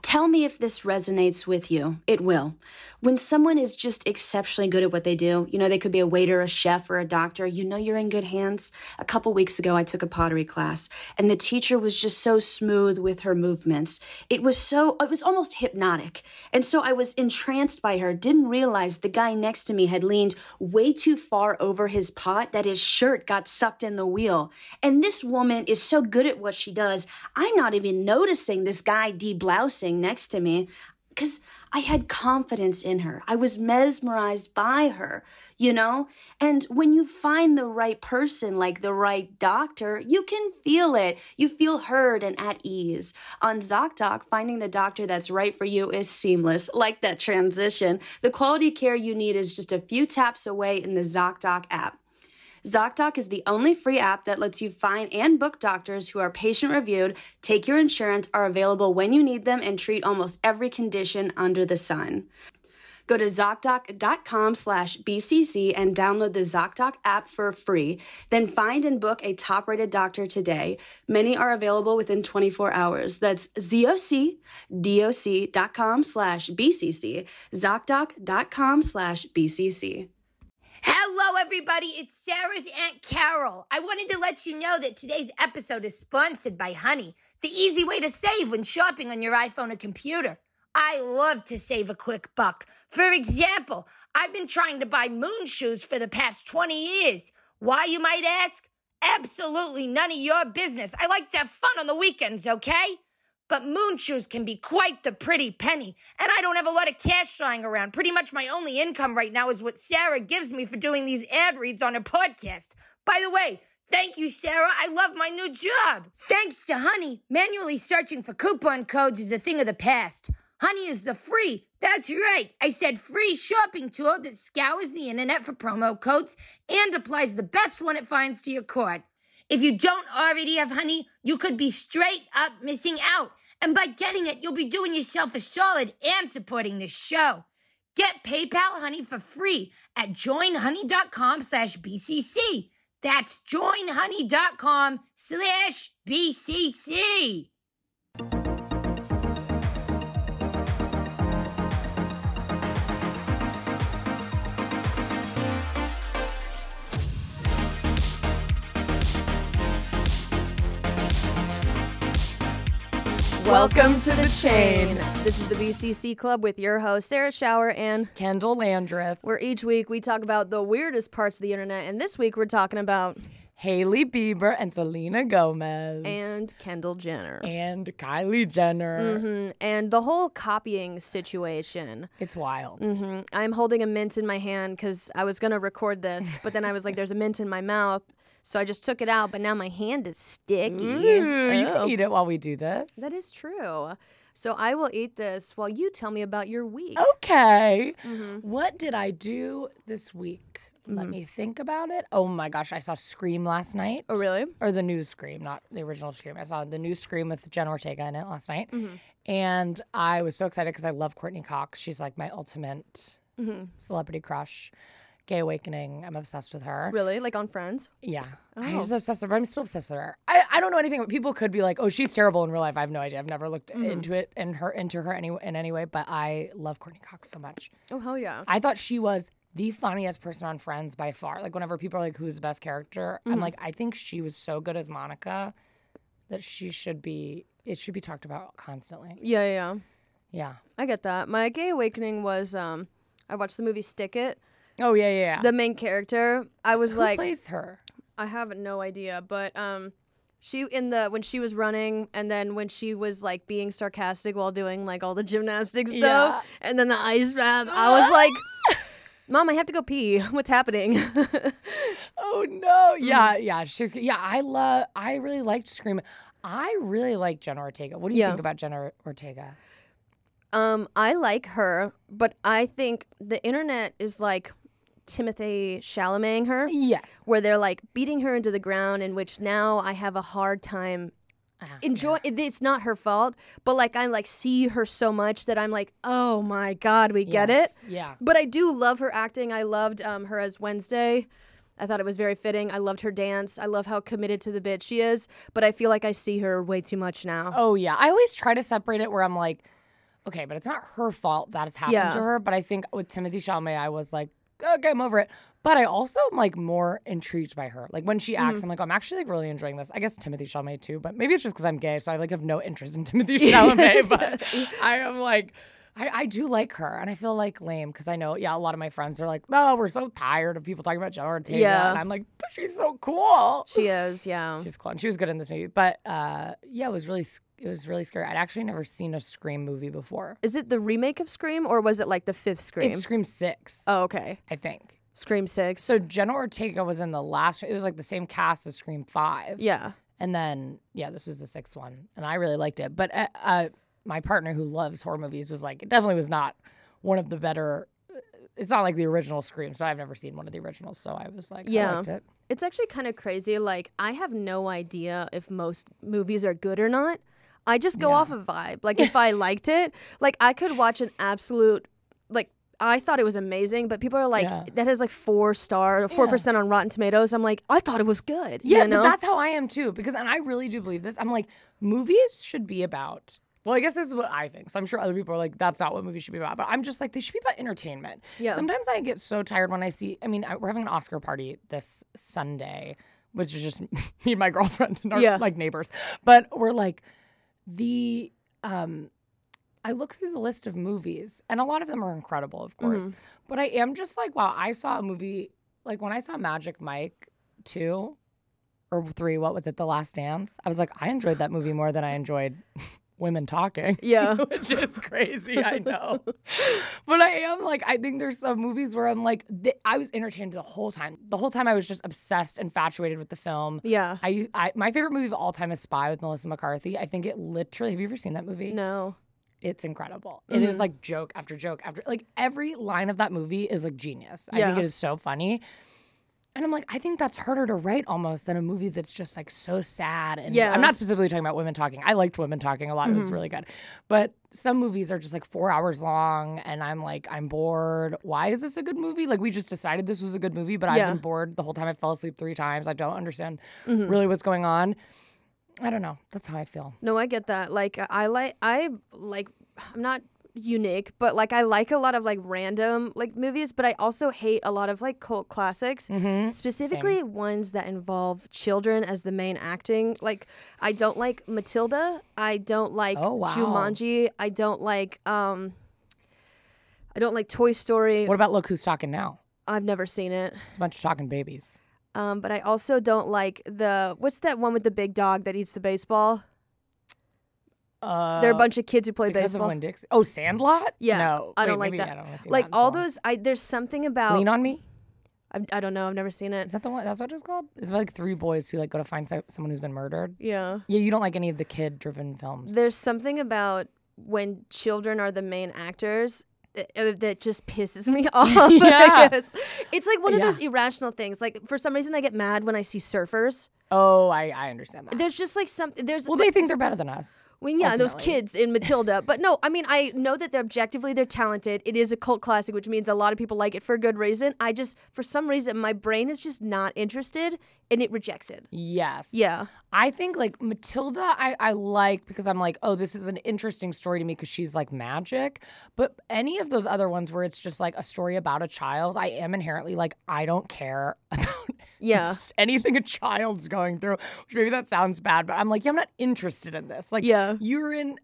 Tell me if this resonates with you. It will. When someone is just exceptionally good at what they do, they could be a waiter, a chef, or a doctor, you're in good hands. A couple weeks ago, I took a pottery class, and the teacher was just so smooth with her movements. It was almost hypnotic. And so I was entranced by her, didn't realize the guy next to me had leaned way too far over his pot that his shirt got sucked in the wheel. And this woman is so good at what she does, I'm not even noticing this guy de-blousing next to me because I had confidence in her. I was mesmerized by her, And when you find the right person, like the right doctor, you can feel it. You feel heard and at ease. On ZocDoc, finding the doctor that's right for you is seamless, like that transition. The quality care you need is just a few taps away in the ZocDoc app. ZocDoc is the only free app that lets you find and book doctors who are patient-reviewed, take your insurance, are available when you need them, and treat almost every condition under the sun. Go to ZocDoc.com/BCC and download the ZocDoc app for free. Then find and book a top-rated doctor today. Many are available within 24 hours. That's ZocDoc.com/BCC, ZocDoc.com/BCC. Hello, everybody. It's Sarah's Aunt Carol. I wanted to let you know that today's episode is sponsored by Honey, the easy way to save when shopping on your iPhone or computer. I love to save a quick buck. For example, I've been trying to buy moon shoes for the past 20 years. Why, you might ask? Absolutely none of your business. I like to have fun on the weekends, okay? But moon shoes can be quite the pretty penny, and I don't have a lot of cash lying around. Pretty much my only income right now is what Sarah gives me for doing these ad reads on her podcast. By the way, thank you, Sarah. I love my new job. Thanks to Honey, manually searching for coupon codes is a thing of the past. Honey is the free, that's right, I said free shopping tool that scours the internet for promo codes and applies the best one it finds to your card. If you don't already have Honey, you could be straight up missing out. And by getting it, you'll be doing yourself a solid and supporting this show. Get PayPal Honey for free at joinhoney.com/BCC. That's joinhoney.com/BCC. Welcome to the chain. This is the BCC Club with your host, Sarah Schauer and Kendahl Landreth. Where each week we talk about the weirdest parts of the internet, and this week we're talking about Hailey Bieber and Selena Gomez. And Kendall Jenner. And Kylie Jenner. Mm-hmm. And the whole copying situation. It's wild. Mm-hmm. I'm holding a mint in my hand because I was going to record this, but then I was like, there's a mint in my mouth. So I just took it out, but now my hand is sticky. Ooh, you can eat it while we do this. That is true. So I will eat this while you tell me about your week. Okay. Mm-hmm. What did I do this week? Let me think about it. Oh my gosh, I saw Scream last night. Oh, really? Or the new Scream, not the original Scream. I saw the new Scream with Jenna Ortega in it last night. Mm-hmm. And I was so excited because I love Courtney Cox. She's like my ultimate celebrity crush. Gay Awakening. I'm obsessed with her. Really? Like on Friends? Yeah. I was obsessed with her, but I'm still obsessed with her. I don't know anything. People could be like, oh, she's terrible in real life. I have no idea. I've never looked into it and into her in any way, but I love Courtney Cox so much. Oh, hell yeah. I thought she was the funniest person on Friends by far. Like, whenever people are like, who's the best character? I'm like, I think she was so good as Monica that it should be talked about constantly. Yeah. I get that. My gay awakening was, I watched the movie Stick It. Oh, yeah. The main character, I was Who like... plays her? I have no idea, but when she was running, and then when she was like being sarcastic while doing like all the gymnastic stuff, and then the ice bath, I was like, Mom, I have to go pee. What's happening? Oh no. Yeah. I really liked Scream. I really like Jenna Ortega. What do you think about Jenna Ortega? I like her, but I think the internet is like Timothée Chalameting her. Yes. Where they're like beating her into the ground, in which now I have a hard time enjoying. It's not her fault, but like I like see her so much that I'm like, oh my God, we get it. Yeah. But I do love her acting. I loved her as Wednesday. I thought it was very fitting. I loved her dance. I love how committed to the bit she is, but I feel like I see her way too much now. Oh yeah. I always try to separate it where I'm like, okay, but it's not her fault that has happened to her. But I think with Timothée Chalamet, I was like, okay, I'm over it. But I also am like more intrigued by her. Like when she acts, I'm like, I'm actually like really enjoying this. I guess Timothée Chalamet too, but maybe it's just because I'm gay, so I like have no interest in Timothée Chalamet. But I am like, I do like her, and I feel like lame because I know, a lot of my friends are like, oh, we're so tired of people talking about Jenna Ortega. Yeah. And I'm like, but she's so cool. She is, yeah. She's cool, and she was good in this movie. But it was really scary. I'd actually never seen a Scream movie before. Is it the remake of Scream, or was it like the 5th Scream? It's Scream 6. Oh, okay. I think. Scream 6. So Jenna Ortega was in the last. It was like the same cast as Scream 5. Yeah. And then this was the 6th one, and I really liked it. But my partner who loves horror movies was like, it definitely was not one of the better. It's not like the original Screams, but I've never seen one of the originals, so I was like, I liked it. It's actually kind of crazy. Like, I have no idea if most movies are good or not. I just go off of vibe. Like, if I liked it, like, I could watch an absolute, like, I thought it was amazing, but people are like, that has like 4% on Rotten Tomatoes. I'm like, I thought it was good. Yeah, you know? But that's how I am too, and I really do believe this. I'm like, movies should be about. Well, I guess this is what I think. So I'm sure other people are like, that's not what movies should be about. But I'm just like, they should be about entertainment. Yeah. Sometimes I get so tired when I see, we're having an Oscar party this Sunday, which is just me and my girlfriend and our like neighbors. But we're like, I look through the list of movies, and a lot of them are incredible, of course. But I am just like, wow, I saw a movie, like when I saw Magic Mike 2 or 3, what was it, The Last Dance? I was like, I enjoyed that movie more than I enjoyed women talking. Yeah. Which is crazy, I know. But I am like, I think there's some movies where I'm like, I was entertained the whole time. The whole time I was just obsessed, infatuated with the film. Yeah. My favorite movie of all time is Spy with Melissa McCarthy. I think it literally, have you ever seen that movie? No. It's incredible. It is like joke after joke after, like every line of that movie is like genius. I think it is so funny. And I'm like, I think that's harder to write almost than a movie that's just like so sad. And I'm not specifically talking about women talking. I liked women talking a lot. It was really good. But some movies are just like 4 hours long, and I'm like, I'm bored. Why is this a good movie? Like, we just decided this was a good movie, but I've been bored the whole time. I fell asleep 3 times. I don't understand really what's going on. I don't know. That's how I feel. No, I get that. Like, I'm not unique, but like I like a lot of like random like movies, but I also hate a lot of like cult classics, specifically ones that involve children as the main acting. Like, I don't like Matilda. I don't like Jumanji. I don't like Toy Story. What about Look Who's Talking Now? I've never seen it. It's a bunch of talking babies. But I also don't like what's that one with the big dog that eats the baseball? There are a bunch of kids who play baseball. Oh, Sandlot? Yeah. No. I don't like that. I don't wanna see like that all so those, there's something about. Lean on Me? I don't know. I've never seen it. Is that the one? That's what it's called? It's about like 3 boys who like go to find someone who's been murdered. Yeah. Yeah, you don't like any of the kid-driven films. There's something about when children are the main actors that just pisses me off. It's like one of those irrational things. Like, for some reason, I get mad when I see surfers. Oh, I understand that. There's just like something. Well, they think they're better than us. Well, yeah, those kids in Matilda. But no, I mean, I know that they're talented. It is a cult classic, which means a lot of people like it for a good reason. For some reason, my brain is just not interested, and it rejects it. Yes. Yeah. I think like Matilda, I like because I'm like, oh, this is an interesting story to me because she's like magic. But any of those other ones where it's just like a story about a child, I am inherently like, I don't care about anything a child's going through. Which maybe that sounds bad, but I'm like, I'm not interested in this. Like, you're in.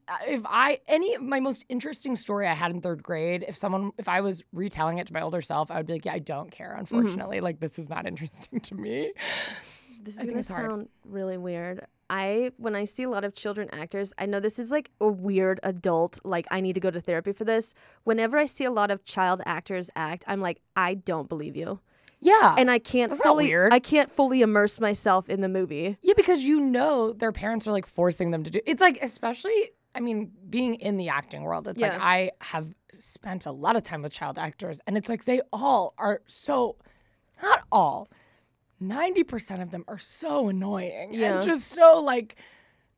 Any of my most interesting story I had in 3rd grade, if I was retelling it to my older self, I would be like, yeah, I don't care. Unfortunately, like this is not interesting to me. This is gonna sound really weird. When I see a lot of children actors, I know this is like a weird adult, like I need to go to therapy for this. Whenever I see a lot of child actors act, I'm like, I don't believe you. Yeah. And I can't fully immerse myself in the movie. Yeah, because their parents are like forcing them to do. It's like, especially, I mean, being in the acting world, it's like I have spent a lot of time with child actors, and it's like they all are so, not all, 90% of them are so annoying and just so like,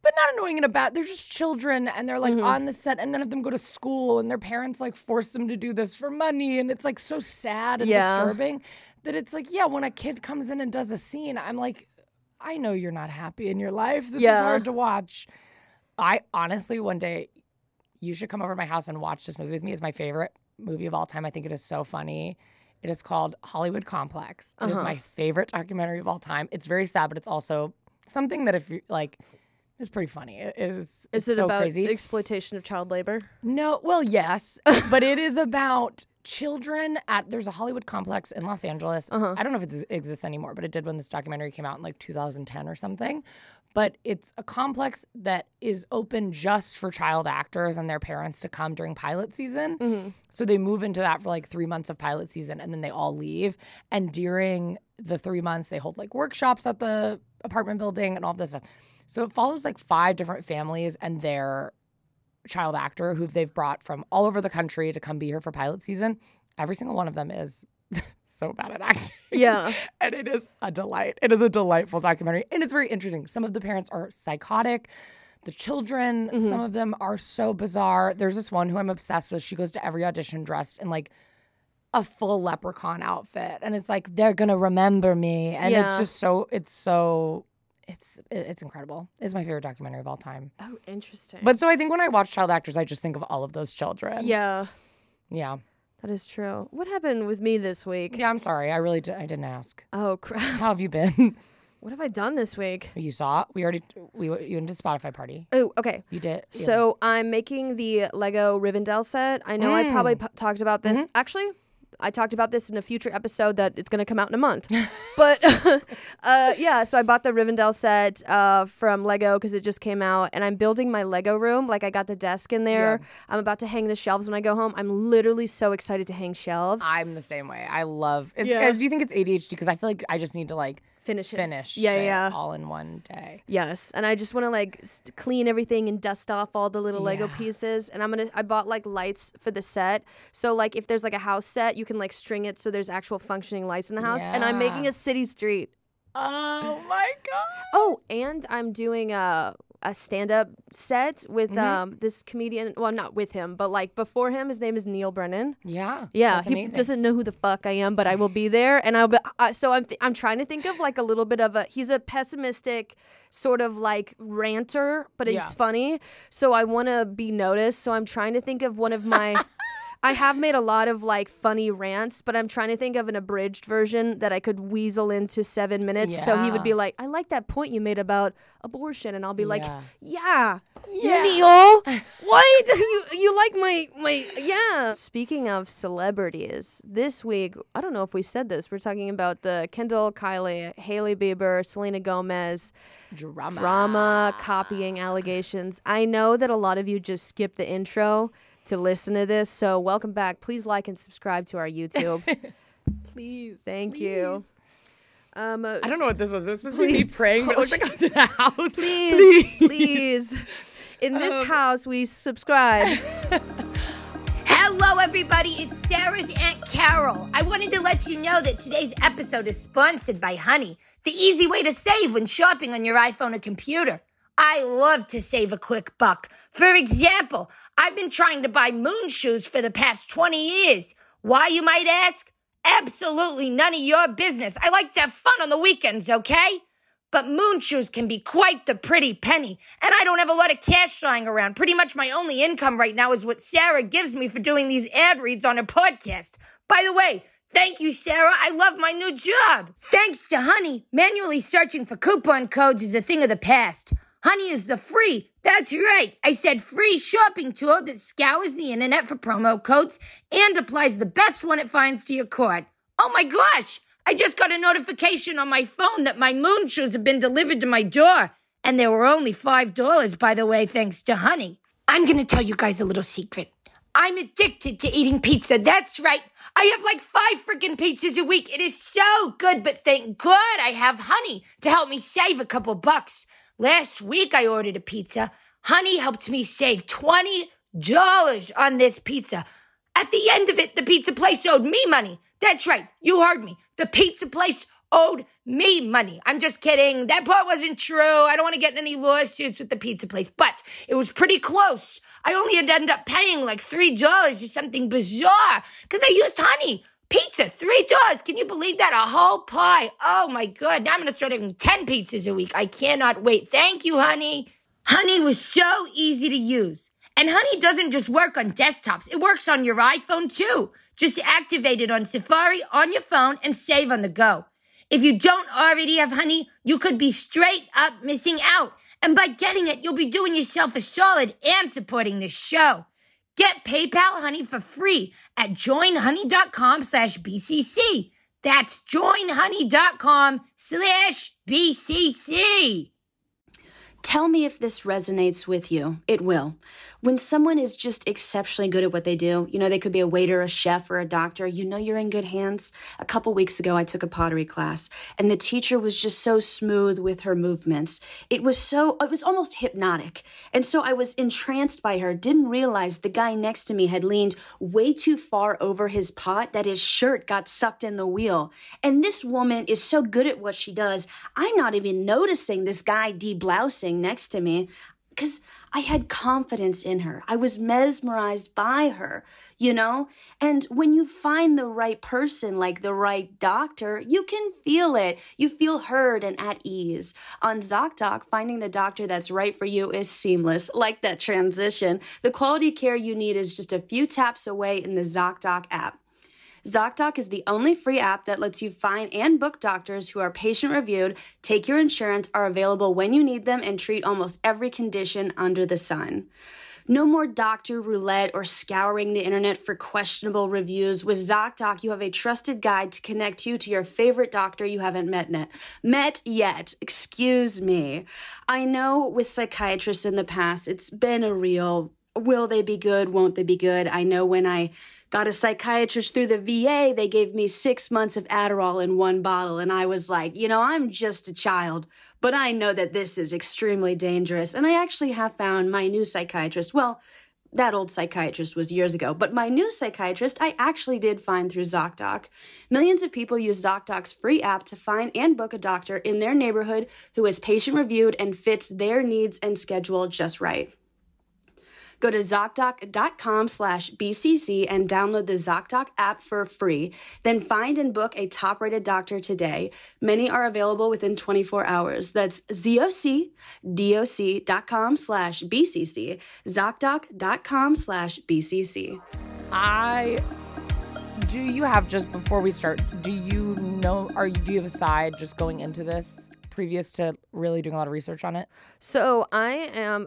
but not annoying in a bad, they're just children, and they're like on the set, and none of them go to school, and their parents like force them to do this for money, and it's like so sad and disturbing that it's like, when a kid comes in and does a scene, I'm like, I know you're not happy in your life. This is hard to watch. I honestly, one day, you should come over to my house and watch this movie with me. It's my favorite movie of all time. I think it is so funny. It is called Hollywood Complex. It is my favorite documentary of all time. It's very sad, but it's also something that if you like, it's pretty funny. Is it so about crazy. Exploitation of child labor? No, well, yes, but it is about children there's a Hollywood complex in Los Angeles. I don't know if it exists anymore, but it did when this documentary came out in like 2010 or something. But it's a complex that is open just for child actors and their parents to come during pilot season. So they move into that for like 3 months of pilot season and then they all leave. And during the 3 months, they hold like workshops at the apartment building and all this stuff. So it follows like 5 different families and their child actor who they've brought from all over the country to come be here for pilot season. Every single one of them is so bad at acting. Yeah. And it is a delight. It is a delightful documentary. And it's very interesting. Some of the parents are psychotic. The children, some of them are so bizarre. There's this one who I'm obsessed with. She goes to every audition dressed in like a full leprechaun outfit. And it's like, they're going to remember me. And it's just it's incredible. It's my favorite documentary of all time. Oh, interesting. But so I think when I watch child actors, I just think of all of those children. Yeah. Yeah. That is true. What happened with me this week? Yeah, I'm sorry. I didn't ask. Oh, crap. How have you been? What have I done this week? You saw it? You went to Spotify party. Oh, okay. You did? Yeah. So I'm making the Lego Rivendell set. I know I probably talked about this. Actually, I talked about this in a future episode that it's going to come out in a month. But yeah, so I bought the Rivendell set from Lego because it just came out. And I'm building my Lego room. Like I got the desk in there. Yeah. I'm about to hang the shelves when I go home. I'm literally so excited to hang shelves. I'm the same way. I love it. Yeah. Do you think it's ADHD? Because I feel like I just need to like finish it all in one day. Yes, and I just want to like clean everything and dust off all the little Lego pieces. And I bought like lights for the set, so like if there's like a house set, you can like string it so there's actual functioning lights in the house. And I'm making a city street. Oh my god. Oh, and I'm doing a stand-up set with this comedian. Well, not with him, but like before him. His name is Neil Brennan. Yeah, he doesn't know who the fuck I am, but I will be there, and I'll be. So I'm trying to think of like a little bit of he's a pessimistic sort of like ranter, but he's funny. So I want to be noticed. So I'm trying to think of one of my. I have made a lot of like funny rants, but I'm trying to think of an abridged version that I could weasel into 7 minutes. Yeah. So he would be like, I like that point you made about abortion. And I'll be like, yeah. Neil, what? you like my. Speaking of celebrities, this week, I don't know if we said this, we're talking about the Kendahl, Kylie, Hailey Bieber, Selena Gomez drama copying allegations. I know that a lot of you just skipped the intro to listen to this, so welcome back. Please like and subscribe to our YouTube. Please. Thank you. I don't know what this was. This was supposed to be me praying, but it looks like I was in a house. Please. In this house, we subscribe. Hello, everybody. It's Sarah's Aunt Carol. I wanted to let you know that today's episode is sponsored by Honey, the easy way to save when shopping on your iPhone or computer. I love to save a quick buck. For example, I've been trying to buy moon shoes for the past 20 years. Why, you might ask? Absolutely none of your business. I like to have fun on the weekends, okay? But moon shoes can be quite the pretty penny, and I don't have a lot of cash lying around. Pretty much my only income right now is what Sarah gives me for doing these ad reads on her podcast. By the way, thank you, Sarah. I love my new job. Thanks to Honey, manually searching for coupon codes is a thing of the past. Honey is the free, that's right, I said free shopping tool that scours the internet for promo codes and applies the best one it finds to your cart. Oh my gosh, I just got a notification on my phone that my moon shoes have been delivered to my door. And they were only $5, by the way, thanks to Honey. I'm going to tell you guys a little secret. I'm addicted to eating pizza. That's right. I have like 5 freaking pizzas a week. It is so good, but thank God I have Honey to help me save a couple bucks. Last week I ordered a pizza. Honey helped me save $20 on this pizza. At the end of it, the pizza place owed me money. That's right. You heard me. The pizza place owed me money. I'm just kidding. That part wasn't true. I don't want to get in any lawsuits with the pizza place, but it was pretty close. I only had to end up paying like $3 or something bizarre because I used Honey. Pizza, $3. Can you believe that? A whole pie. Oh my God. Now I'm going to start having 10 pizzas a week. I cannot wait. Thank you, Honey. Honey was so easy to use. And Honey doesn't just work on desktops. It works on your iPhone too. Just activate it on Safari on your phone and save on the go. If you don't already have Honey, you could be straight up missing out. And by getting it, you'll be doing yourself a solid and supporting this show. Get PayPal Honey for free at joinhoney.com/BCC. That's joinhoney.com/BCC. Tell me if this resonates with you. It will. When someone is just exceptionally good at what they do, they could be a waiter, a chef, or a doctor, you're in good hands. A couple weeks ago, I took a pottery class, and the teacher was just so smooth with her movements. It was almost hypnotic. And so I was entranced by her, didn't realize the guy next to me had leaned way too far over his pot that his shirt got sucked in the wheel. And this woman is so good at what she does, I'm not even noticing this guy de-blousing next to me because I had confidence in her. I was mesmerized by her, And when you find the right person, like the right doctor, you can feel it. You feel heard and at ease. On ZocDoc, finding the doctor that's right for you is seamless, like that transition. The quality care you need is just a few taps away in the ZocDoc app. ZocDoc is the only free app that lets you find and book doctors who are patient-reviewed, take your insurance, are available when you need them, and treat almost every condition under the sun. No more doctor roulette or scouring the internet for questionable reviews. With ZocDoc, you have a trusted guide to connect you to your favorite doctor you haven't met yet. Excuse me. I know with psychiatrists in the past, it's been a real, will they be good, won't they be good? I know when I got a psychiatrist through the VA, they gave me 6 months of Adderall in one bottle, and I was like, I'm just a child, but I know that this is extremely dangerous, and I actually have found my new psychiatrist. Well, that old psychiatrist was years ago, but my new psychiatrist I actually did find through ZocDoc. Millions of people use ZocDoc's free app to find and book a doctor in their neighborhood who is patient-reviewed and fits their needs and schedule just right. Go to ZocDoc.com/BCC and download the ZocDoc app for free. Then find and book a top-rated doctor today. Many are available within 24 hours. That's ZocDoc.com/BCC. ZocDoc.com/BCC. Do you have, just before we start, do you have a side just going into this previous to really doing a lot of research on it? So I am,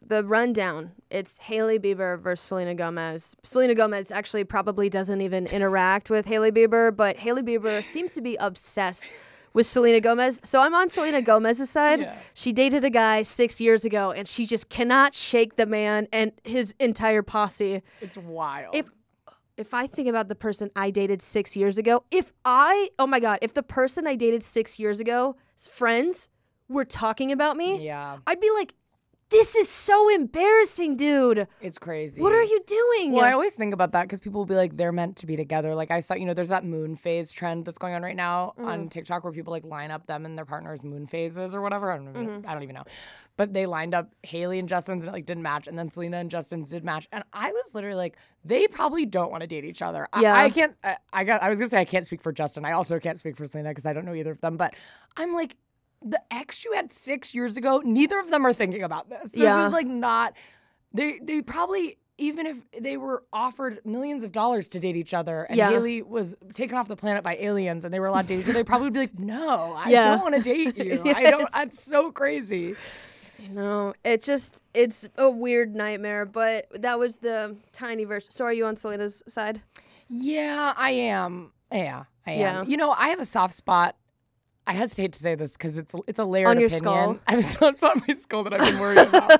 the rundown, it's Hailey Bieber versus Selena Gomez. Selena Gomez actually probably doesn't even interact with Hailey Bieber, but Hailey Bieber seems to be obsessed with Selena Gomez. So I'm on Selena Gomez's side. Yeah. She dated a guy 6 years ago, and she just cannot shake the man and his entire posse. It's wild. If I think about the person I dated 6 years ago, if the person I dated 6 years ago's friends were talking about me, yeah, I'd be like, this is so embarrassing, dude. It's crazy. What are you doing? Well, I always think about that because people will be like, they're meant to be together. Like I saw, there's that moon phase trend that's going on right now on TikTok where people like line up them and their partner's moon phases or whatever. I don't even know. But they lined up Hailey and Justin's and it didn't match. And then Selena and Justin's did match. And I was literally like, they probably don't want to date each other. Yeah. I can't, I was going to say I can't speak for Justin. I also can't speak for Selena because I don't know either of them. But I'm like, the ex you had 6 years ago, neither of them are thinking about this. This is like not, they probably, even if they were offered millions of dollars to date each other and Hailey was taken off the planet by aliens and they were allowed to date each other, they'd probably be like, no, I don't want to date you. Yes. That's so crazy. It's a weird nightmare, but that was the tiny version. So are you on Selena's side? Yeah, I am. Yeah, I am. Yeah. I have a soft spot. I hesitate to say this because it's a layered on your opinion. skull. I have a soft spot on my skull that I've been worried about.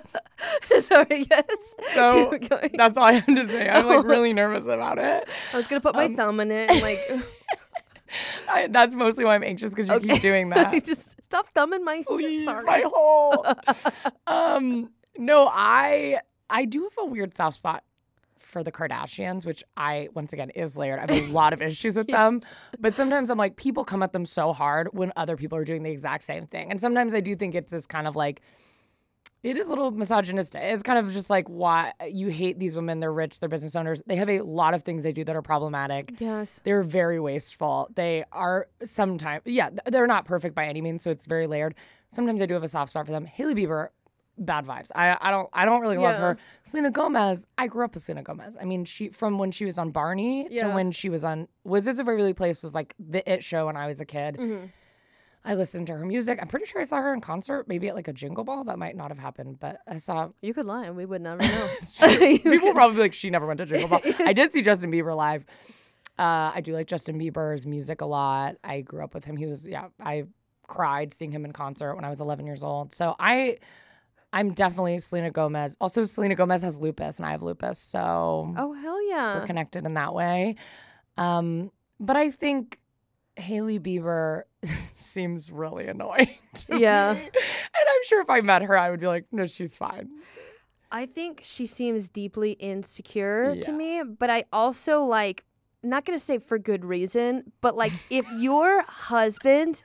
Sorry, yes. So that's all I have to say. I'm like really nervous about it. I was gonna put my thumb in it and like. That's mostly why I'm anxious because you keep doing that. Just stop thumbing my. Please, sorry. my hole. No, I do have a weird soft spot for the Kardashians, which once again is layered. I have a lot of issues with them, but sometimes I'm like, people come at them so hard when other people are doing the exact same thing. And sometimes I do think it's this kind of like, it is a little misogynistic. It's kind of just like, why you hate these women. They're rich. They're business owners. They have a lot of things they do that are problematic. Yes. They're very wasteful. They are sometimes, they're not perfect by any means. So it's very layered. Sometimes I do have a soft spot for them. Hailey Bieber, bad vibes. I don't really love her. Selena Gomez, I grew up with Selena Gomez. I mean, she from when she was on Barney to when she was on Wizards of Waverly Place was like the it show when I was a kid. I listened to her music. I'm pretty sure I saw her in concert, maybe at like a Jingle Ball. That might not have happened, but I saw. You could lie, and we would never know. People probably be like, she never went to Jingle Ball. I did see Justin Bieber live. I do like Justin Bieber's music a lot. I grew up with him. I cried seeing him in concert when I was 11 years old. So I'm definitely Selena Gomez. Also, Selena Gomez has lupus, and I have lupus. So oh, hell yeah. we're connected in that way. But I think Hailey Bieber seems really annoying to me. And I'm sure if I met her, I would be like, no, she's fine. I think she seems deeply insecure to me, but I also like, not going to say for good reason, but like if your husband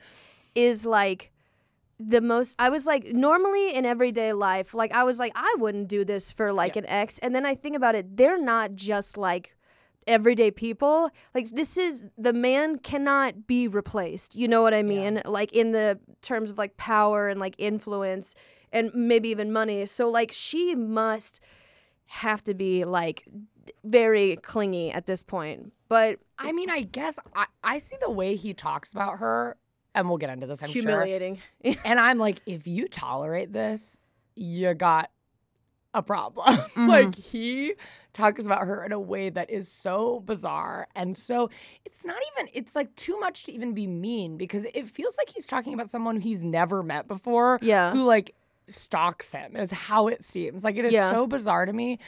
is like the most, I was like, normally in everyday life, like I was like, I wouldn't do this for like an ex. And then I think about it, they're not just like everyday people. Like this is, the man cannot be replaced. You know what I mean? Like in the terms of like power and like influence and maybe even money. So like she must have to be like very clingy at this point. But I mean, I guess I see the way he talks about her, and we'll get into this, I'm humiliating. sure. And I'm like, if you tolerate this, you got a problem. Like he talks about her in a way that is so bizarre. And so it's like too much to even be mean, because it feels like he's talking about someone he's never met before. Who like stalks him is how it seems. Like it is so bizarre to me.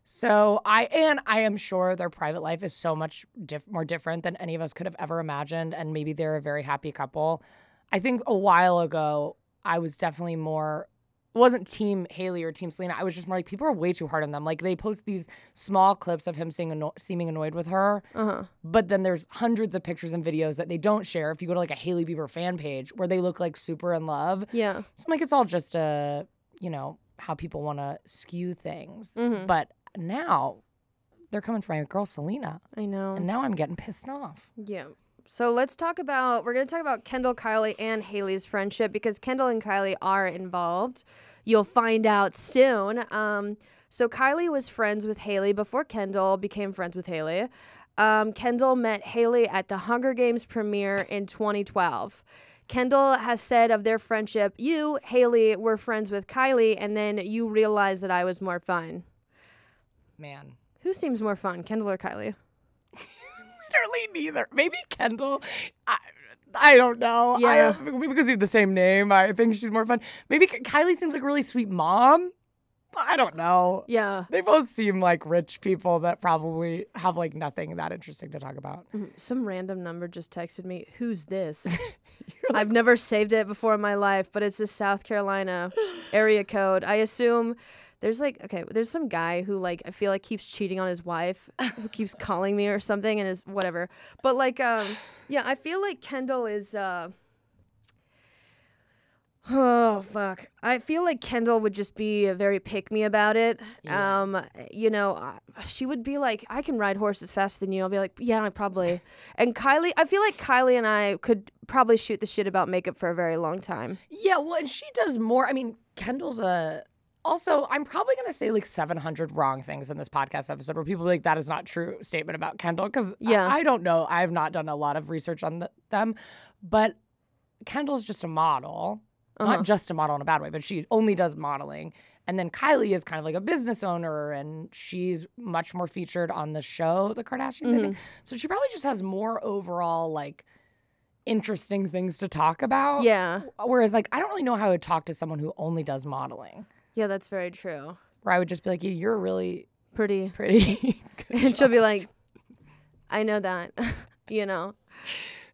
So I am sure their private life is so much more different than any of us could have ever imagined. And maybe they're a very happy couple. I think a while ago, I was definitely more, it wasn't team Hailey or team Selena. I was just more like, people are way too hard on them. Like they post these small clips of him seeming annoyed with her. But then there's hundreds of pictures and videos that they don't share. If you go to like a Hailey Bieber fan page where they look like super in love. So I'm like, it's all just how people want to skew things. But now they're coming for my girl Selena. I know. And now I'm getting pissed off. So we're going to talk about Kendahl, Kylie, and Hailey's friendship, because Kendahl and Kylie are involved. You'll find out soon. So Kylie was friends with Hailey before Kendahl became friends with Hailey. Kendahl met Hailey at the Hunger Games premiere in 2012. Kendahl has said of their friendship, you, Hailey, were friends with Kylie, and then you realized that I was more fun. Man. Who seems more fun, Kendahl or Kylie? Literally neither. Maybe Kendahl. I don't know. Because we have the same name, I think she's more fun. Maybe Kylie seems like a really sweet mom. I don't know. They both seem like rich people that probably have like nothing that interesting to talk about. Some random number just texted me, who's this? I've never saved it before in my life, but it's a South Carolina area code. I assume there's some guy who like I feel like keeps cheating on his wife, who keeps calling me or something, and is whatever. But like I feel like Kendahl is oh fuck. I feel like Kendahl would just be very pick me about it. She would be like, I can ride horses faster than you. I'll be like, yeah, I probably. And Kylie, I feel like Kylie and I could probably shoot the shit about makeup for a very long time. Yeah, well, and she does more. I mean, Kendall's also, I'm probably going to say like 700 wrong things in this podcast episode where people are like, that is not true statement about Kendahl. Because I don't know. I have not done a lot of research on them. But Kendall's just a model. Not just a model in a bad way, but she only does modeling. And then Kylie is kind of like a business owner, and she's much more featured on the show, The Kardashians, I think. So she probably just has more overall like interesting things to talk about. Whereas like, I don't really know how I would talk to someone who only does modeling. Yeah, that's very true. Where I would just be like, you're really pretty. And she'll be like, I know that,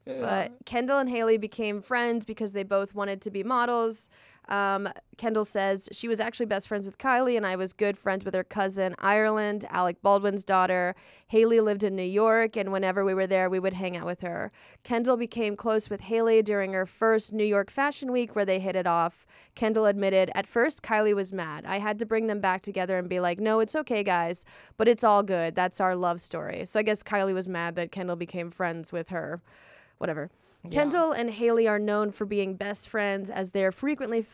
But Kendahl and Hailey became friends because they both wanted to be models. Kendahl says she was actually best friends with Kylie, and I was good friends with her cousin, Ireland, Alec Baldwin's daughter. Hailey lived in New York, and whenever we were there, we would hang out with her. Kendahl became close with Hailey during her first New York Fashion Week, where they hit it off. Kendahl admitted, at first, Kylie was mad. I had to bring them back together and be like, no, it's okay, guys, but it's all good. That's our love story. So I guess Kylie was mad that Kendahl became friends with her. Whatever. Kendahl and Hailey are known for being best friends as they're frequently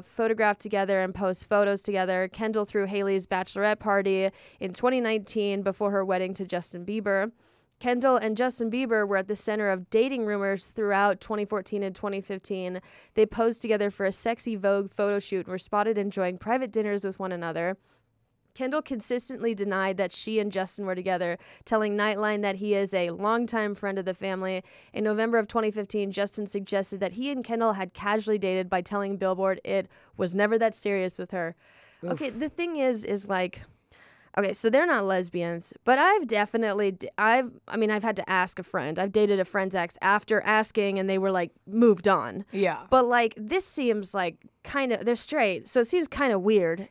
photographed together and post photos together. Kendahl threw Hailey's bachelorette party in 2019 before her wedding to Justin Bieber. Kendahl and Justin Bieber were at the center of dating rumors throughout 2014 and 2015. They posed together for a sexy Vogue photo shoot and were spotted enjoying private dinners with one another. Kendahl consistently denied that she and Justin were together, telling Nightline that he is a longtime friend of the family. In November of 2015, Justin suggested that he and Kendahl had casually dated by telling Billboard it was never that serious with her. Oof. Okay, the thing is like, okay, so they're not lesbians, but I've had to ask a friend. I've dated a friend's ex after asking, and they were like moved on. Yeah. But like, this seems like they're straight, so it seems kind of weird.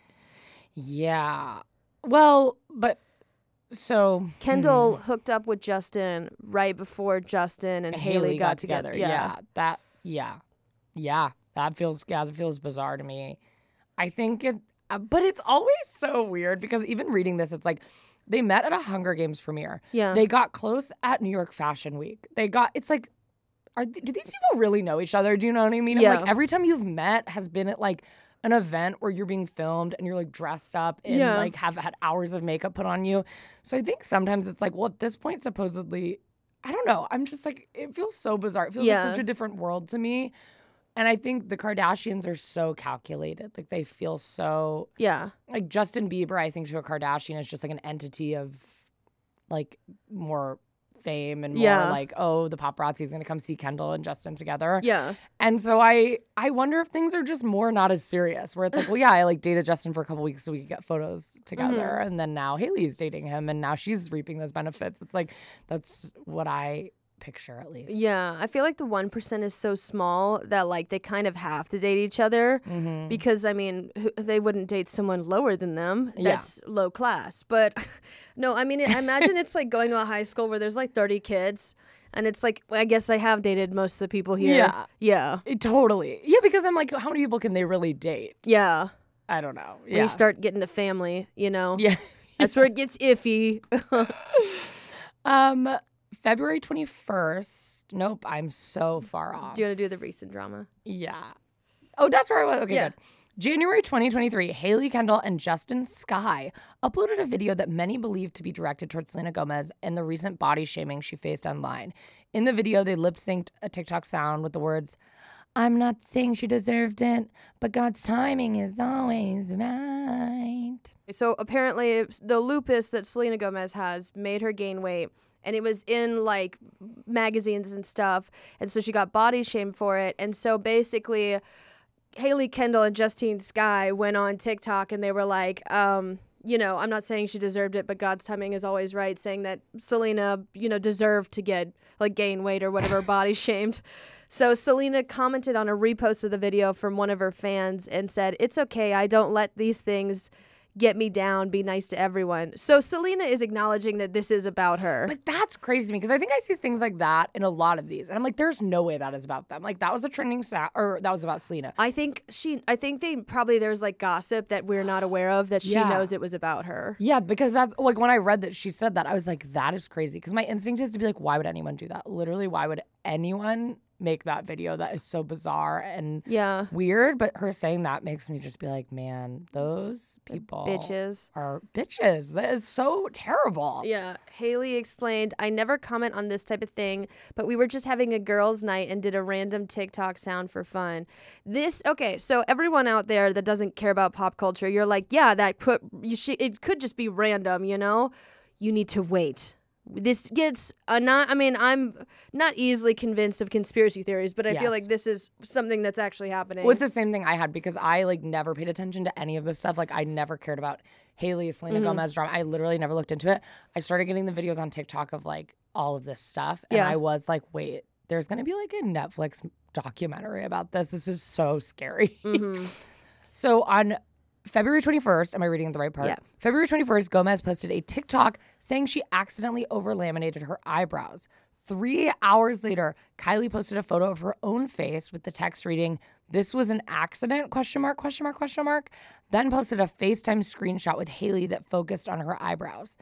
Yeah. Well, but so Kendahl hooked up with Justin right before Justin and Hailey got together. Yeah. That feels bizarre to me. I think but it's always so weird because even reading this, it's like they met at a Hunger Games premiere. Yeah. They got close at New York Fashion Week. It's like, do these people really know each other? Do you know what I mean? Yeah. Like every time you've met has been at like an event where you're being filmed and you're like dressed up and like have had hours of makeup put on you. So I think sometimes it's like, well, at this point, supposedly, I don't know. I'm just like, it feels so bizarre. It feels like such a different world to me. And I think the Kardashians are so calculated. Like they feel so like Justin Bieber, I think to a Kardashian is just like an entity of like more fame and more like, oh, the paparazzi is going to come see Kendahl and Justin together. Yeah. And so I wonder if things are just more not as serious, where it's like, well, yeah, I like dated Justin for a couple weeks so we could get photos together. And then now Hailey's dating him and now she's reaping those benefits. It's like, that's what I picture at least. Yeah. I feel like the 1% is so small that like they kind of have to date each other because I mean, they wouldn't date someone lower than them. That's low class. But no, I mean, I imagine it's like going to a high school where there's like 30 kids. And it's like, I guess I have dated most of the people here. Yeah. Yeah. Totally. Yeah, because I'm like, how many people can they really date? Yeah. I don't know. When you start getting the family, you know? Yeah. That's where it gets iffy. February 21st. Nope, I'm so far off. Do you want to do the recent drama? Yeah. Oh, that's where I was. Okay, good. January 2023, Hailey, Kendahl, and Justin Sky uploaded a video that many believe to be directed towards Selena Gomez and the recent body shaming she faced online. In the video, they lip-synced a TikTok sound with the words, "I'm not saying she deserved it, but God's timing is always right." So apparently the lupus that Selena Gomez has made her gain weight. And it was in, like, magazines and stuff. And so she got body shamed for it. And so basically, Hailey, Kendahl, and Justine Sky went on TikTok and they were like, you know, I'm not saying she deserved it, but God's timing is always right, saying that Selena, you know, deserved to get, like, gain weight or whatever, body shamed. So Selena commented on a repost of the video from one of her fans and said, "It's okay, I don't let these things get me down, be nice to everyone." So Selena is acknowledging that this is about her. But that's crazy to me because I think I see things like that in a lot of these. And I'm like, there's no way that is about them. Like that was a trending or that was about there's like gossip that we're not aware of that she knows it was about her. Yeah, because that's like when I read that she said that, I was like, that is crazy. Because my instinct is to be like, why would anyone do that? Literally, why would anyone make that video? That is so bizarre and weird. But her saying that makes me just be like, man, those people are bitches. That is so terrible. Yeah. Hailey explained, "I never comment on this type of thing, but we were just having a girls' night and did a random TikTok sound for fun." So everyone out there that doesn't care about pop culture, you're like, yeah, it could just be random, you know? You need to wait. This gets I'm not easily convinced of conspiracy theories, but I feel like this is something that's actually happening. Well, it's the same thing I had because I like never paid attention to any of this stuff. Like I never cared about Hailey, Selena Gomez drama. I literally never looked into it. I started getting the videos on TikTok of like all of this stuff, and I was like, wait, there's gonna be like a Netflix documentary about this. This is so scary. So on February 21st, am I reading the right part? Yeah. February 21st, Gomez posted a TikTok saying she accidentally over-laminated her eyebrows. 3 hours later, Kylie posted a photo of her own face with the text reading, "This was an accident, ? Then posted a FaceTime screenshot with Hailey that focused on her eyebrows.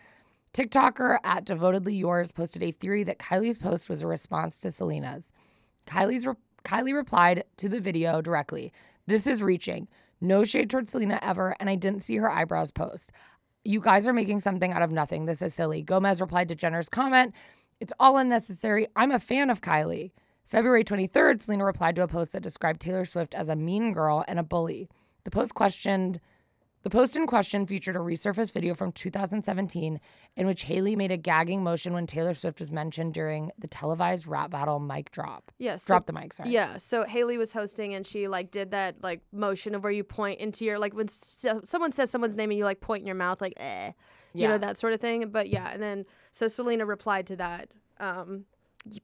TikToker @devotedlyyours posted a theory that Kylie's post was a response to Selena's. Kylie replied to the video directly. This is reaching. No shade towards Selena ever, and I didn't see her eyebrows post. You guys are making something out of nothing. This is silly. Gomez replied to Jenner's comment. It's all unnecessary. I'm a fan of Kylie. February 23rd, Selena replied to a post that described Taylor Swift as a mean girl and a bully. The post in question featured a resurfaced video from 2017 in which Hailey made a gagging motion when Taylor Swift was mentioned during the televised rap battle mic drop. Yes. Drop the mic, sorry. Yeah, so Hailey was hosting and she like did that like motion of where you point into your, like when someone says someone's name and you like point in your mouth like you know, that sort of thing. But yeah, and then so Selena replied to that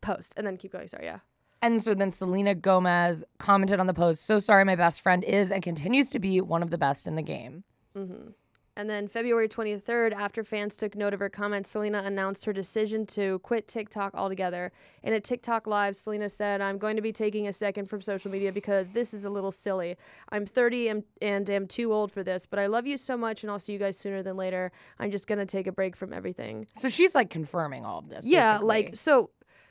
post and then keep going, sorry, yeah. And so then Selena Gomez commented on the post, so sorry, my best friend is and continues to be one of the best in the game. Mm-hmm. And then February 23rd, after fans took note of her comments, Selena announced her decision to quit TikTok altogether. In a TikTok live, Selena said, I'm going to be taking a second from social media because this is a little silly. I'm 30 and am too old for this, but I love you so much and I'll see you guys sooner than later. I'm just going to take a break from everything. So she's like confirming all of this. Yeah, basically. like, so...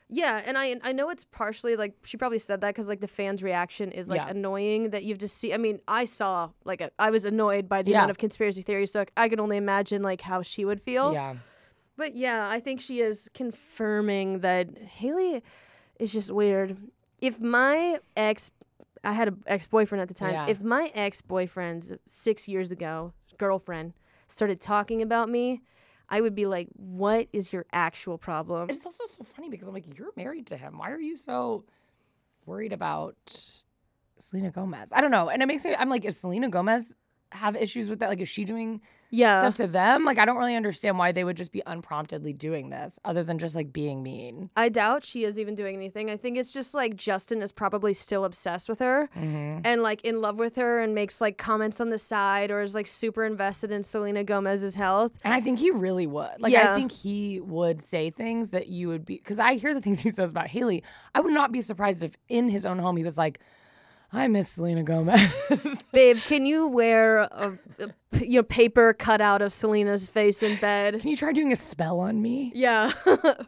Yeah, and I know it's partially, like, she probably said that because, like, the fans' reaction is, like, annoying that you've just seen. I mean, I saw, like, I was annoyed by the amount of conspiracy theories, so I can only imagine, like, how she would feel. Yeah. But, yeah, I think she is confirming that Hailey is just weird. If my I had an ex-boyfriend at the time. If my ex-boyfriend's 6 years ago, girlfriend, started talking about me, I would be like, what is your actual problem? It's also so funny because I'm like, you're married to him. Why are you so worried about Selena Gomez? I don't know. And it makes me, I'm like, is Selena Gomez have issues with that? Like, is she doing stuff to them? Like, I don't really understand why they would just be unpromptedly doing this other than just like being mean. I doubt she is even doing anything. I think it's just like Justin is probably still obsessed with her and like in love with her and makes like comments on the side or is like super invested in Selena Gomez's health. And I think he really would. Like, I think he would say things that you would be, because I hear the things he says about Hailey. I would not be surprised if in his own home he was like, I miss Selena Gomez. Babe, can you wear a paper cutout of Selena's face in bed? Can you try doing a spell on me? Yeah.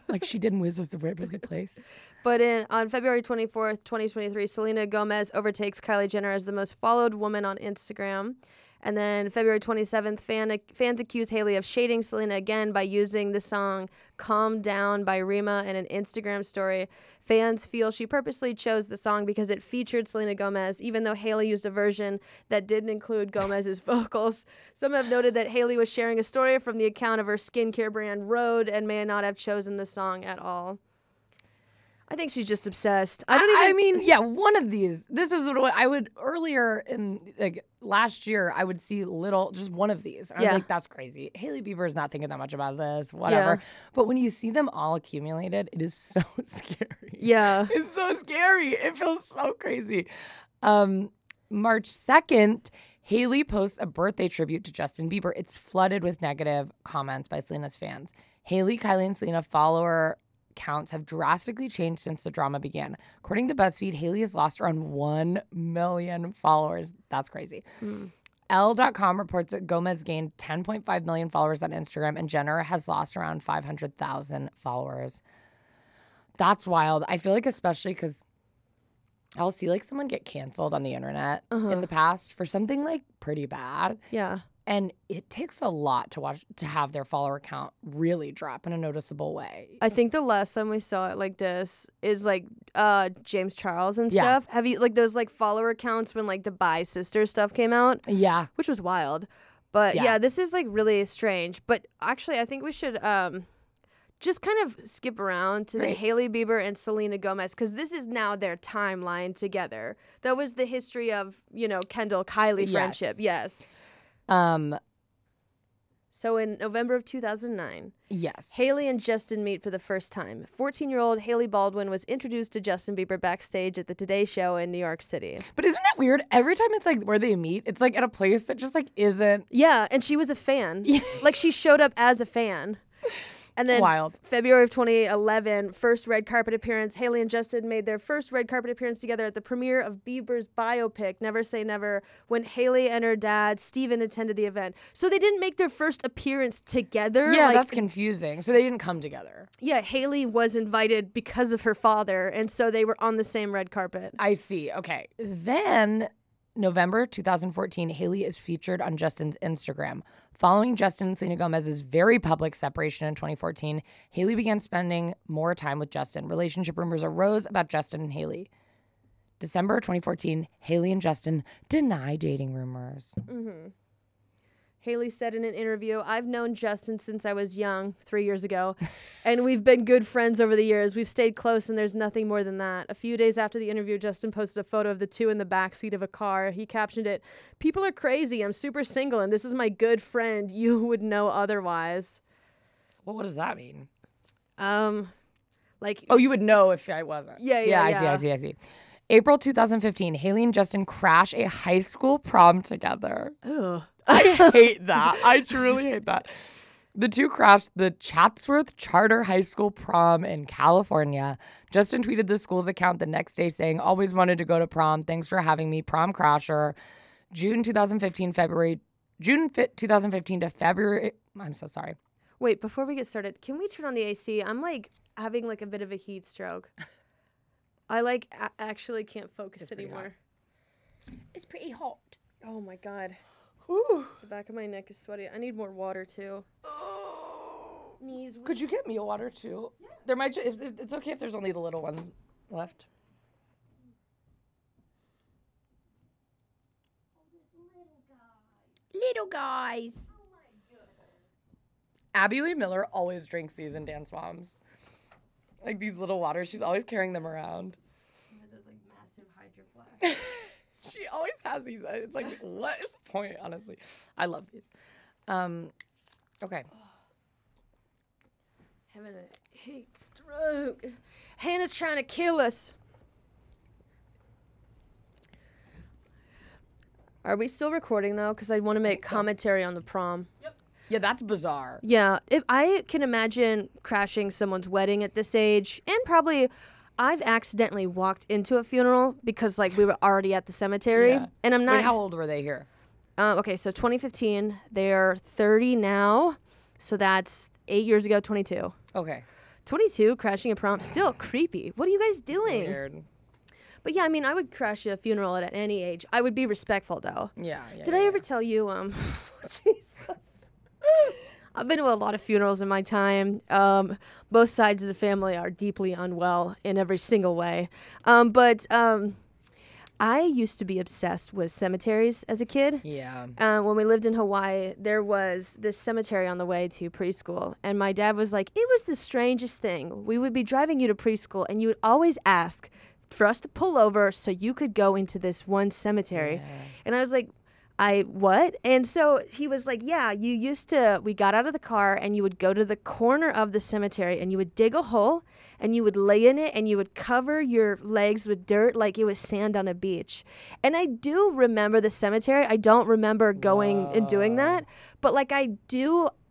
Like she did in Wizards of Waverly Place. But on February 24th, 2023, Selena Gomez overtakes Kylie Jenner as the most followed woman on Instagram. And then February 27th, fans accuse Hailey of shading Selena again by using the song Calm Down by Rima in an Instagram story. Fans feel she purposely chose the song because it featured Selena Gomez, even though Hailey used a version that didn't include Gomez's vocals. Some have noted that Hailey was sharing a story from the account of her skincare brand Rhode and may not have chosen the song at all. I think she's just obsessed. I mean, yeah, one of these. This is what I would earlier in like last year. I would see just one of these. And I was like, that's crazy. Hailey Bieber is not thinking that much about this. Whatever. Yeah. But when you see them all accumulated, it is so scary. Yeah, it's so scary. It feels so crazy. March 2nd, Hailey posts a birthday tribute to Justin Bieber. It's flooded with negative comments by Selena's fans. Hailey, Kylie, and Selena follower counts have drastically changed since the drama began. According to BuzzFeed, Hailey has lost around 1 million followers. That's crazy. Elle.com reports that Gomez gained 10.5 million followers on Instagram and Jenner has lost around 500,000 followers. That's wild. I feel like especially because I'll see like someone get canceled on the internet in the past for something like pretty bad. Yeah. And it takes a lot to have their follower count really drop in a noticeable way. I think the last time we saw it like this is like James Charles and stuff. Have you like those like follower counts when like the Bi Sister stuff came out? Yeah. Which was wild. But yeah, this is like really strange. But actually I think we should just kind of skip around to the Hailey Bieber and Selena Gomez because this is now their timeline together. That was the history of, Kendahl Kylie friendship. Yes. So in November of 2009, Hailey and Justin meet for the first time. 14-year-old Hailey Baldwin was introduced to Justin Bieber backstage at the Today Show in New York City. But isn't that weird? Every time it's like where they meet, it's like at a place that just like isn't. Yeah, and she was a fan. Like she showed up as a fan. And then Wild. February of 2011, first red carpet appearance. Hailey and Justin made their first red carpet appearance together at the premiere of Bieber's biopic, Never Say Never, when Hailey and her dad, Steven, attended the event. So they didn't make their first appearance together. Yeah, that's confusing. So they didn't come together. Yeah, Hailey was invited because of her father, and so they were on the same red carpet. I see. Okay. Then November 2014, Hailey is featured on Justin's Instagram. Following Justin and Selena Gomez's very public separation in 2014, Hailey began spending more time with Justin. Relationship rumors arose about Justin and Hailey. December 2014, Hailey and Justin deny dating rumors. Mm-hmm. Hailey said in an interview, I've known Justin since I was young, 3 years ago, and we've been good friends over the years. We've stayed close, and there's nothing more than that. A few days after the interview, Justin posted a photo of the two in the backseat of a car. He captioned it, "People are crazy. I'm super single, and this is my good friend. You would know otherwise." Well, what does that mean? Like, Oh, you would know if I wasn't. Yeah. I see. April 2015, Hailey and Justin crash a high school prom together. ugh. I hate that. I truly hate that. The two crashed the Chatsworth Charter High School prom in California. Justin tweeted the school's account the next day saying, "Always wanted to go to prom. Thanks for having me, prom crasher." June 2015 to February. I'm so sorry. Wait, before we get started, can we turn on the AC? I'm like having like a bit of a heat stroke. I like actually can't focus anymore. It's pretty hot. Oh my God. Whew. The back of my neck is sweaty. I need more water too. Knees. Could you get me a water too? Yeah. There might. It's okay if there's only the little ones left. Little guys. Abby Lee Miller always drinks these in Dance Moms. Like these little waters. She's always carrying them around. Those like massive Hydro Flask. She always has these. It's like, what is the point, honestly? I love these. Okay. Having a heat stroke. Hannah's trying to kill us. Are we still recording though? Because I want to make commentary on the prom. Yep. Yeah, that's bizarre. Yeah, if I can imagine crashing someone's wedding at this age, and probably I've accidentally walked into a funeral because like we were already at the cemetery, and I'm not. Wait, how old were they here? Okay, so 2015, they're 30 now, so that's 8 years ago, 22. Okay. 22, crashing a prom, still creepy. What are you guys doing? Weird. But yeah, I mean, I would crash a funeral at any age. I would be respectful though. Yeah. Did I ever tell you? Jesus. I've been to a lot of funerals in my time. Both sides of the family are deeply unwell in every single way. But I used to be obsessed with cemeteries as a kid. Yeah. When we lived in Hawaii, there was this cemetery on the way to preschool. And my dad was like, it was the strangest thing. We would be driving you to preschool, and you would always ask for us to pull over so you could go into this one cemetery. Yeah. And I was like, what? And so he was like, yeah, we got out of the car and you would go to the corner of the cemetery and you would dig a hole and you would lay in it and you would cover your legs with dirt like it was sand on a beach. And I do remember the cemetery. I don't remember going and doing that, but like I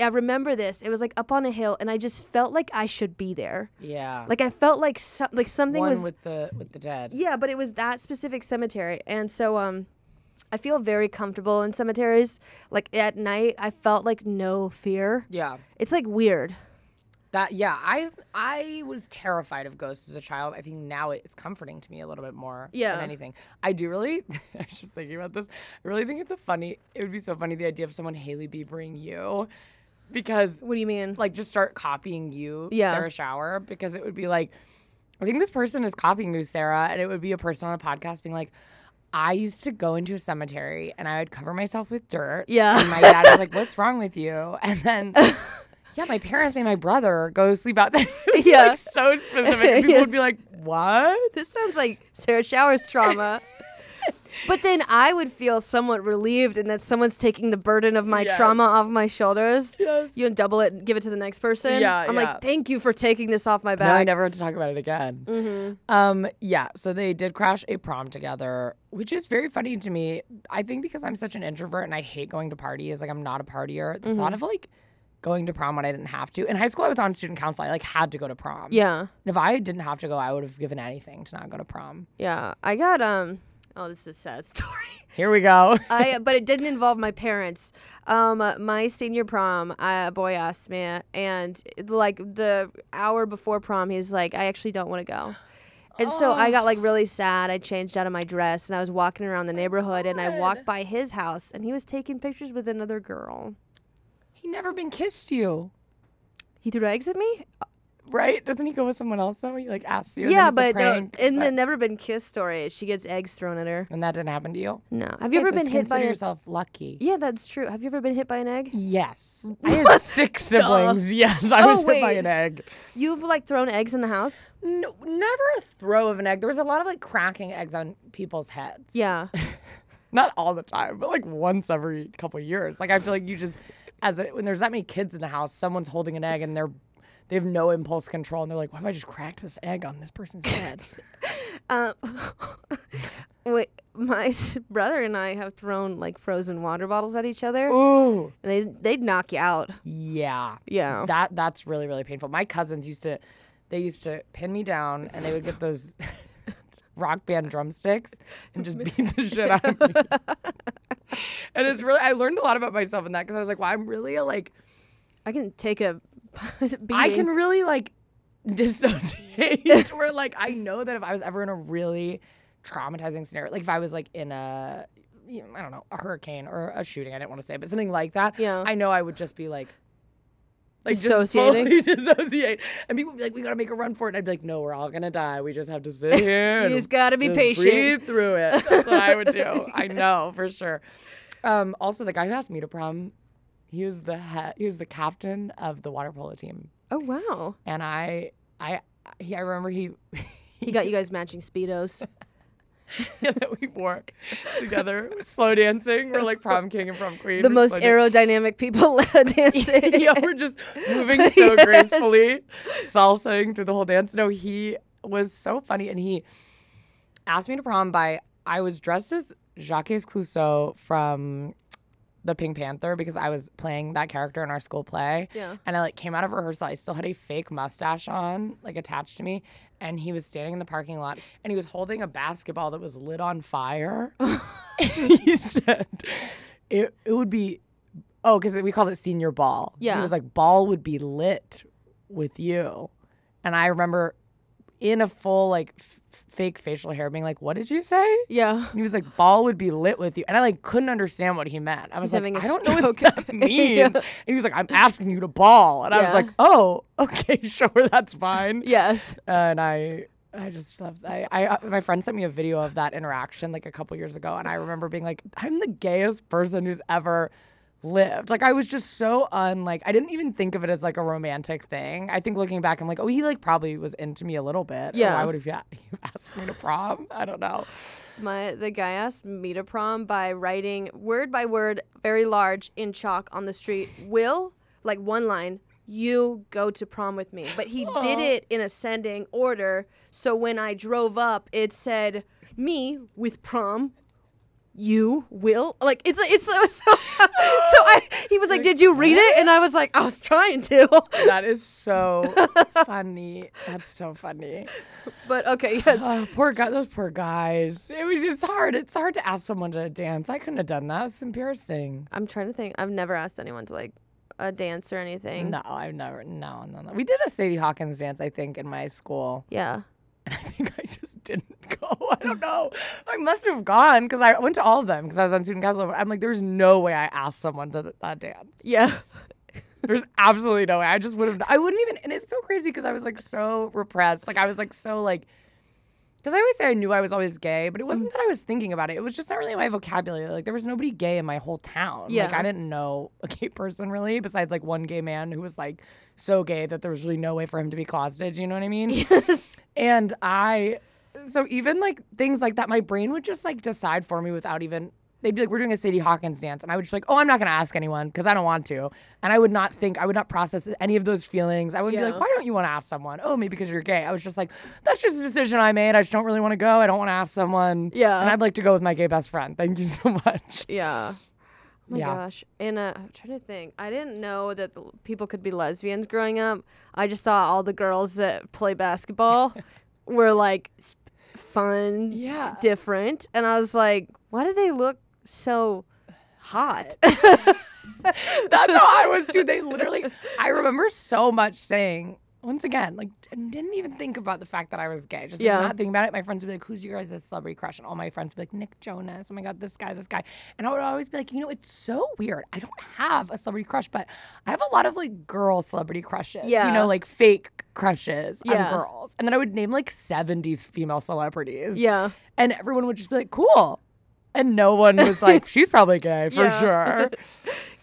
remember this. It was like up on a hill and I just felt like I should be there. Yeah. Like I felt like something One was with the dead. Yeah, but it was that specific cemetery. And so I feel very comfortable in cemeteries. Like at night, I felt like no fear. Yeah. It's like weird. I was terrified of ghosts as a child. I think now it's comforting to me a little bit more than anything. I do really, I was just thinking about this. I really think it would be so funny the idea of someone Hailey Biebering you. Because. What do you mean? Like just start copying you, Yeah. Sarah Shower. Because it would be like, I think this person is copying you, Sarah. And it would be a person on a podcast being like, I used to go into a cemetery and I would cover myself with dirt. Yeah. And my dad was like, what's wrong with you? And then, my parents made my brother go sleep outside. Yeah. Like, so specific. And people would be like, what? This sounds like Sarah Shower's trauma. But then I would feel somewhat relieved in that someone's taking the burden of my trauma off my shoulders. Yes. You know, double it and give it to the next person. Yeah, I'm like, thank you for taking this off my back. Now I never have to talk about it again. Mm-hmm. So they did crash a prom together, which is very funny to me. I think because I'm such an introvert and I hate going to parties, like I'm not a partier, the thought of like going to prom when I didn't have to. In high school, I was on student council. I like had to go to prom. Yeah. And if I didn't have to go, I would have given anything to not go to prom. Yeah. I got oh, this is a sad story. Here we go. But it didn't involve my parents. My senior prom, a boy asked me, and like the hour before prom, he's like, I actually don't want to go. And so I got like really sad. I changed out of my dress and I was walking around the neighborhood and I walked by his house and he was taking pictures with another girl. He never been kissed you. He threw eggs at me? Right? Doesn't he go with someone else though? He like asks you. Yeah, and then but it's a prank, in the Never Been Kissed story, she gets eggs thrown at her. And that didn't happen to you? No. Have you ever been hit by yourself lucky? Yeah, that's true. Have you ever been hit by an egg? Yes. I had 6 siblings. Yes, I was hit by an egg. You've like thrown eggs in the house? No, never a throw of an egg. There was a lot of like cracking eggs on people's heads. Yeah. Not all the time, but like once every couple of years. Like I feel like you just, when there's that many kids in the house, someone's holding an egg and they have no impulse control and they're like, what if I just cracked this egg on this person's head? Wait, my brother and I have thrown like frozen water bottles at each other. Ooh. And they'd knock you out. Yeah. Yeah. That's really, really painful. My cousins used to pin me down and they would get those rock band drumsticks and just beat the shit out of me. And it's really, I learned a lot about myself in that because I was like, well, I'm really I can take a beating. I can really like dissociate where like I know that if I was ever in a really traumatizing scenario, like if I was like in a, I don't know, a hurricane or a shooting, I didn't want to say, but something like that, yeah. I know I would just be like dissociating. Just dissociate. And people would be like, we got to make a run for it. And I'd be like, no, we're all going to die. We just have to sit here. You just got to be patient. Breathe through it. That's what I would do. I know, for sure. Also, the guy who asked me to prom, he was the captain of the water polo team. Oh, wow. And I remember he got you guys matching Speedos. Yeah, that we wore together, slow dancing. We're like prom king and prom queen. The most aerodynamic people dancing. Yeah, we're just moving so gracefully, salsaing through the whole dance. No, he was so funny, and he asked me to prom I was dressed as Jacques Clouseau from the Pink Panther because I was playing that character in our school play. Yeah. And I like came out of rehearsal. I still had a fake mustache on, like attached to me. And he was standing in the parking lot and he was holding a basketball that was lit on fire. And he said it would be, because we called it senior ball. Yeah. He was like, ball would be lit with you. And I remember in a full like fake facial hair being like, what did you say? Yeah. And he was like, ball would be lit with you. And I like couldn't understand what he meant. I was like, I don't know what that means. Yeah. And he was like, I'm asking you to ball. And I was like, oh, okay, sure, that's fine. Yes. And I just love, my friend sent me a video of that interaction like a couple years ago. And I remember being like, I'm the gayest person who's ever lived. Like I was just so I didn't even think of it as like a romantic thing. I think looking back, I'm like, oh, he like probably was into me a little bit. Yeah. Why would he asked me to prom? I don't know. The guy asked me to prom by writing word by word, very large in chalk on the street, will, like one line, you go to prom with me. But he did it in ascending order. So when I drove up, it said me with prom. You will he was like, did you read it? And I was like, I was trying to. That is so funny. That's so funny. But okay, yes. Those poor guys. It's hard. It's hard to ask someone to dance. I couldn't have done that. It's embarrassing. I'm trying to think. I've never asked anyone to like a dance or anything. No, I've never. No. We did a Sadie Hawkins dance, I think, in my school. Yeah. And I think I just didn't go. I don't know. I must have gone because I went to all of them because I was on student council. I'm like, there's no way I asked someone to that dance. Yeah. There's absolutely no way. I just wouldn't even. And it's so crazy because I was like so repressed. Like I was like so like, because I always say I knew I was always gay, but it wasn't that I was thinking about it. It was just not really my vocabulary. Like there was nobody gay in my whole town. Yeah. Like I didn't know a gay person really besides like one gay man who was like so gay that there was really no way for him to be closeted. You know what I mean? Yes. And so even like things like that, my brain would just like decide for me without even, they'd be like, we're doing a Sadie Hawkins dance. And I would just be like, oh, I'm not going to ask anyone because I don't want to. And I would not process any of those feelings. I would be like, why don't you want to ask someone? Oh, maybe because you're gay. I was just like, that's just a decision I made. I just don't really want to go. I don't want to ask someone. Yeah. And I'd like to go with my gay best friend. Thank you so much. Yeah. Oh my gosh. And I'm trying to think. I didn't know that people could be lesbians growing up. I just thought all the girls that play basketball were like fun, different. And I was like, why do they look so hot? That's how I was too. They literally, I remember so much saying, once again, like, didn't even think about the fact that I was gay. Just like, not thinking about it. My friends would be like, who's your guys' celebrity crush? And all my friends would be like, Nick Jonas. Oh my God, this guy. And I would always be like, it's so weird. I don't have a celebrity crush, but I have a lot of like girl celebrity crushes. Like fake crushes on girls. And then I would name like 70s female celebrities. Yeah. And everyone would just be like, cool. And no one was like, she's probably gay for sure.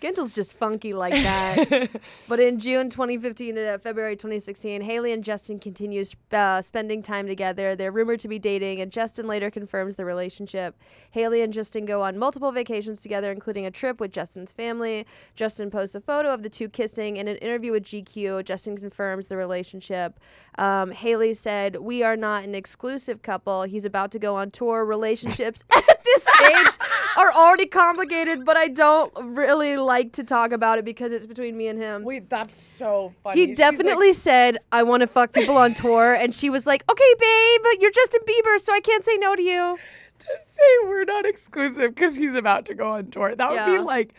Kendahl's just funky like that. But in June 2015 to February 2016, Hailey and Justin continue spending time together. They're rumored to be dating, and Justin later confirms the relationship. Hailey and Justin go on multiple vacations together, including a trip with Justin's family. Justin posts a photo of the two kissing. In an interview with GQ, Justin confirms the relationship. Hailey said, "We are not an exclusive couple. He's about to go on tour. Relationships at this stage are already complicated, but I don't really like to talk about it because it's between me and him." Wait, that's so funny. He definitely said, "I want to fuck people on tour," and she was like, "Okay, babe, but you're Justin Bieber, so I can't say no to you." To say we're not exclusive because he's about to go on tour. That would be like,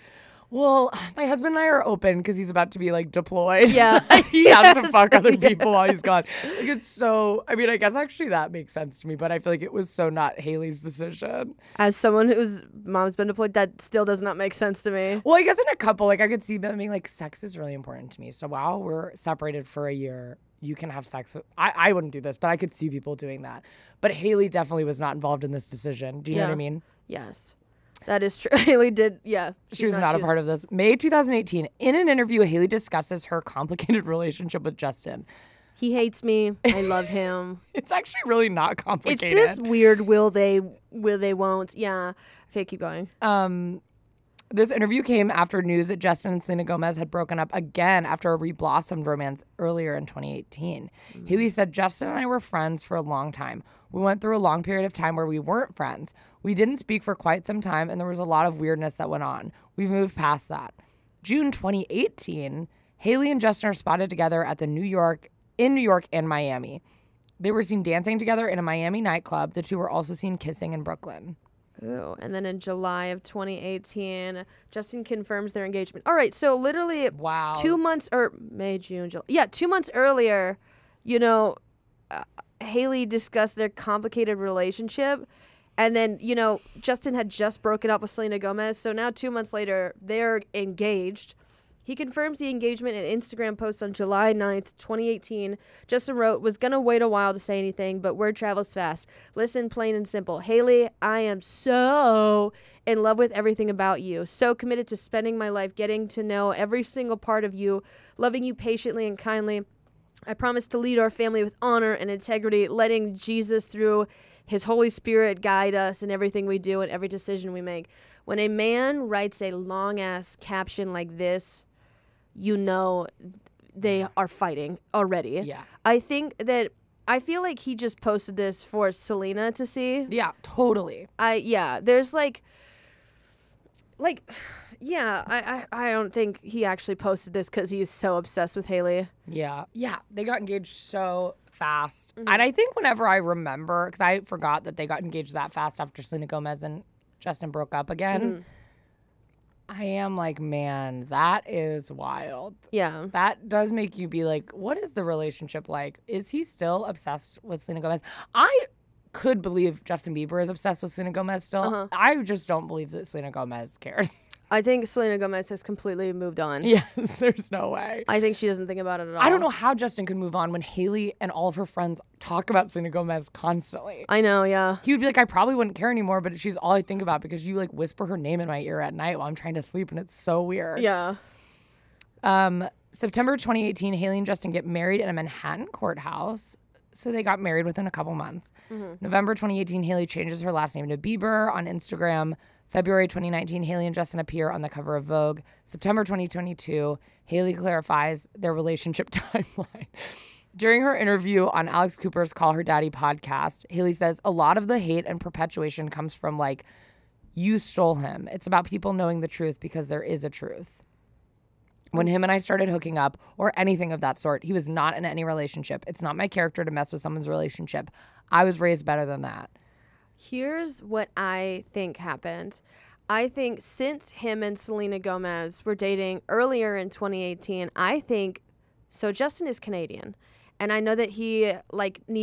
well, my husband and I are open because he's about to be like deployed. Yeah. He has to fuck other people while he's gone. Like, it's so, I mean, I guess actually that makes sense to me, but I feel like it was so not Hailey's decision. As someone whose mom's been deployed, that still does not make sense to me. Well, I guess in a couple, like I could see them being like, sex is really important to me. So while we're separated for a year, you can have sex with, I wouldn't do this, but I could see people doing that. But Hailey definitely was not involved in this decision. Do you know what I mean? Yes. That is true. Hailey did, She was not a part of this. May 2018, in an interview, Hailey discusses her complicated relationship with Justin. He hates me. I love him. It's actually really not complicated. It's this weird will they, won't. Yeah. Okay, keep going. This interview came after news that Justin and Selena Gomez had broken up again after a reblossomed romance earlier in 2018. Hailey said, "Justin and I were friends for a long time. We went through a long period of time where we weren't friends. We didn't speak for quite some time, and there was a lot of weirdness that went on. We've moved past that." June 2018, Hailey and Justin are spotted together at in New York and Miami. They were seen dancing together in a Miami nightclub. The two were also seen kissing in Brooklyn. Ooh, and then in July of 2018, Justin confirms their engagement. All right, so literally 2 months, or May, June, July. Yeah, 2 months earlier, Hailey discussed their complicated relationship. And then, Justin had just broken up with Selena Gomez. So now 2 months later, they're engaged. He confirms the engagement in an Instagram post on July 9th, 2018. Justin wrote, "Was going to wait a while to say anything, but word travels fast. Listen, plain and simple. Hailey, I am so in love with everything about you. So committed to spending my life getting to know every single part of you, loving you patiently and kindly. I promise to lead our family with honor and integrity, letting Jesus through his Holy Spirit guide us in everything we do and every decision we make." When a man writes a long-ass caption like this, they are fighting already. Yeah. I feel like he just posted this for Selena to see. Yeah, totally. There's I don't think he actually posted this because he's so obsessed with Hailey. Yeah. Yeah, they got engaged so fast. Mm-hmm. And I think whenever I remember, because I forgot that they got engaged that fast after Selena Gomez and Justin broke up again, I am like, man, that is wild. Yeah. That does make you be like, what is the relationship like? Is he still obsessed with Selena Gomez? I could believe Justin Bieber is obsessed with Selena Gomez still. Uh-huh. I just don't believe that Selena Gomez cares. I think Selena Gomez has completely moved on. Yes, there's no way. I think she doesn't think about it at all. I don't know how Justin could move on when Hailey and all of her friends talk about Selena Gomez constantly. I know, yeah. He would be like, I probably wouldn't care anymore, but she's all I think about because you like whisper her name in my ear at night while I'm trying to sleep, and it's so weird. Yeah. September 2018, Hailey and Justin get married in a Manhattan courthouse. So they got married within a couple months. Mm-hmm. November 2018, Hailey changes her last name to Bieber on Instagram. February 2019, Hailey and Justin appear on the cover of Vogue. September 2022, Hailey clarifies their relationship timeline. During her interview on Alex Cooper's Call Her Daddy podcast, Hailey says a lot of the hate and perpetuation comes from like You stole him. It's about people knowing the truth because there is a truth. When him and I started hooking up or anything of that sort, he was not in any relationship. It's not my character to mess with someone's relationship. I was raised better than that. Here's what I think happened. I think since him and Selena Gomez were dating earlier in 2018, so Justin is Canadian. And I know that he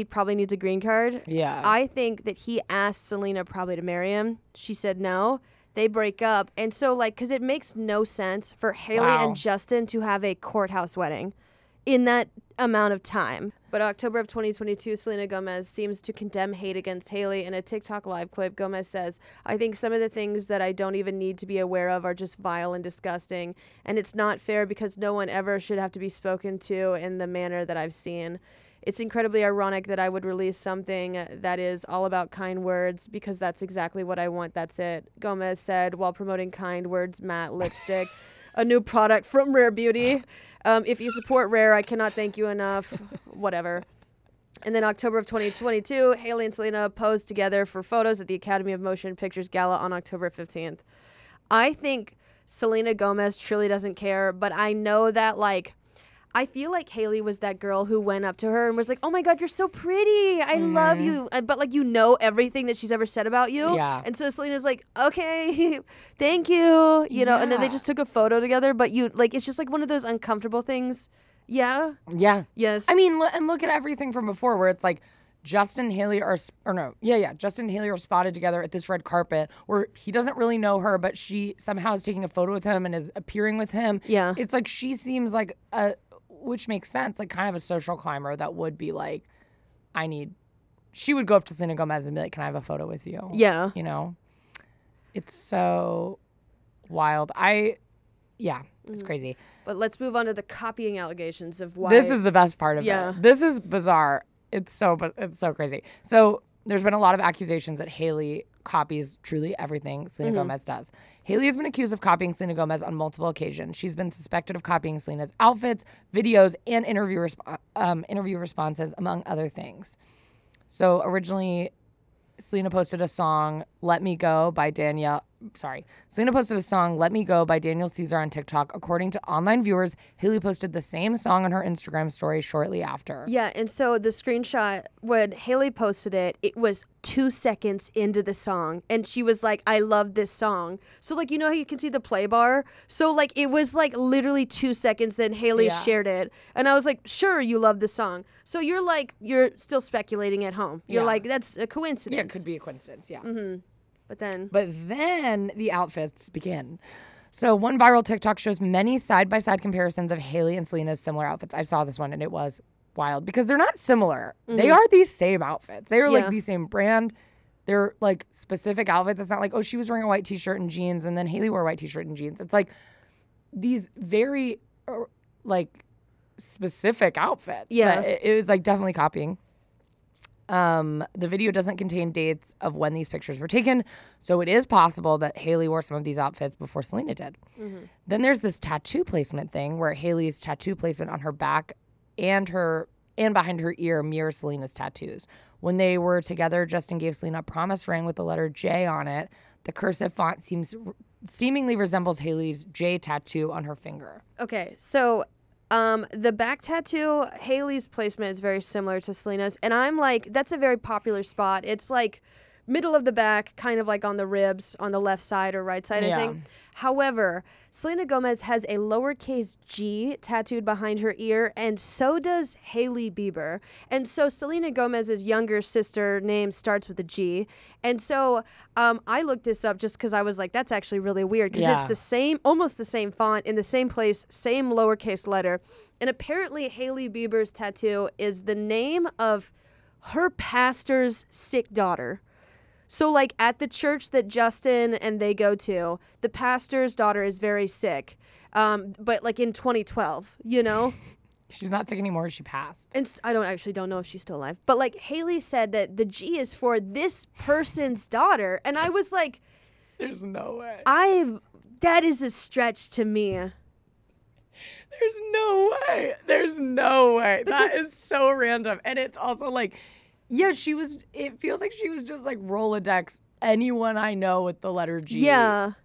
probably needs a green card. Yeah. I think that he asked Selena probably to marry him. She said no. They break up. And so because it makes no sense for Hailey and Justin to have a courthouse wedding in that amount of time. But October of 2022, Selena Gomez seems to condemn hate against Hailey. In a TikTok live clip, Gomez says, "I think some of the things that I don't even need to be aware of are just vile and disgusting. And it's not fair because no one ever should have to be spoken to in the manner that I've seen. It's incredibly ironic that I would release something that is all about kind words because that's exactly what I want. That's it," Gomez said while promoting Kind Words Matte Lipstick, a new product from Rare Beauty. "If you support Rare, I cannot thank you enough." Whatever. And then October of 2022, Hailey and Selena posed together for photos at the Academy of Motion Pictures Gala on October 15th. I think Selena Gomez truly doesn't care, but I know that I feel like Hailey was that girl who went up to her and was like, "Oh my God, you're so pretty. I love you." But everything that she's ever said about you. Yeah. And so Selena's like, "Okay, thank you." You know, and then they just took a photo together. But it's just one of those uncomfortable things. Yeah. Yeah. Yes. I mean, and look at everything from before where it's Justin and Hailey Justin and Hailey are spotted together at this red carpet where he doesn't really know her, but she somehow is taking a photo with him and is appearing with him. Yeah. It's she seems which makes sense, kind of a social climber that would be she would go up to Selena Gomez and be like, "Can I have a photo with you?" Yeah. You know? It's so wild. It's crazy. But let's move on to the copying allegations of why. This is the best part of Yeah. it. This is bizarre. It's so crazy. So there's been a lot of accusations that Hailey copies truly everything Selena Gomez does. Hailey has been accused of copying Selena Gomez on multiple occasions. She's been suspected of copying Selena's outfits, videos, and interview responses, among other things. So originally, Selena posted a song, Let Me Go by Danielle Caesar on TikTok. According to online viewers, Hailey posted the same song on her Instagram story shortly after. Yeah, and so the screenshot, when Hailey posted it, it was 2 seconds into the song. And she was like, "I love this song." So, you know how you can see the play bar? So, it was, literally 2 seconds, then Hailey shared it. And I was like, "Sure, you love this song." So you're still speculating at home. You're like, that's a coincidence. Yeah, it could be a coincidence, yeah. Mm-hmm. But then the outfits begin. So one viral TikTok shows many side-by-side comparisons of Hailey and Selena's similar outfits. I saw this one, and it was wild because they're not similar. They are these same outfits. They are the same brand. They're specific outfits. It's not oh, she was wearing a white t-shirt and jeans, and then Hailey wore a white t-shirt and jeans. It's these very specific outfits. Yeah. It was definitely copying. The video doesn't contain dates of when these pictures were taken, so it is possible that Hailey wore some of these outfits before Selena did. Then there's this tattoo placement thing where Hailey's tattoo placement on her back and behind her ear mirrors Selena's tattoos. When they were together, Justin gave Selena a promise ring with the letter J on it. The cursive font seemingly resembles Hailey's J tattoo on her finger. Okay, so the back tattoo, Hailey's placement is very similar to Selena's. And I'm that's a very popular spot. It's middle of the back, kind of on the ribs on the left side or right side, I think. However, Selena Gomez has a lowercase g tattooed behind her ear, and so does Hailey Bieber. And so Selena Gomez's younger sister name starts with a G. And so I looked this up just because I was like, that's actually really weird because it's the same, almost the same font in the same place, same lowercase letter. And apparently Hailey Bieber's tattoo is the name of her pastor's sick daughter. So, at the church that Justin and they go to, the pastor's daughter is very sick. But, in 2012, you know? She's not sick anymore. She passed. And I don't know if she's still alive. But, Hailey said that the G is for this person's daughter. And I was like... There's no way. That is a stretch to me. There's no way. There's no way. That is so random. And it's also Yeah, it feels like she was just Rolodex anyone I know with the letter G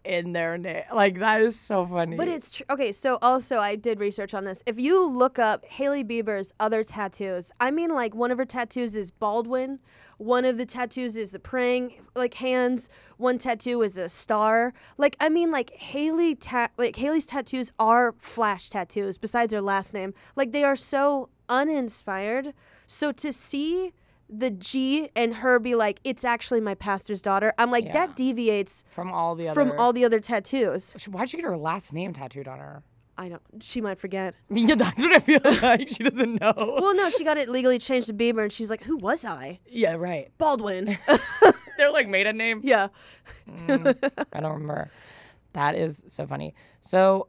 in their name. Like, that is so funny. But it's okay. So also, I did research on this. If you look up Hailey Bieber's other tattoos, I mean, like one of her tattoos is Baldwin. One of the tattoos is the praying like hands. One tattoo is a star. Like, I mean, like Hailey's tattoos are flash tattoos. Besides her last name, like they are so uninspired. So to see the G and her be like, it's actually my pastor's daughter, I'm like, that deviates from all the other tattoos. Why'd she get her last name tattooed on her? I don't. She might forget. Yeah, that's what I feel like. She doesn't know. Well, no, she got it legally changed to Bieber, and she's like, who was I? Yeah, right. Baldwin. They're like maiden name? Yeah. I don't remember. That is so funny. So,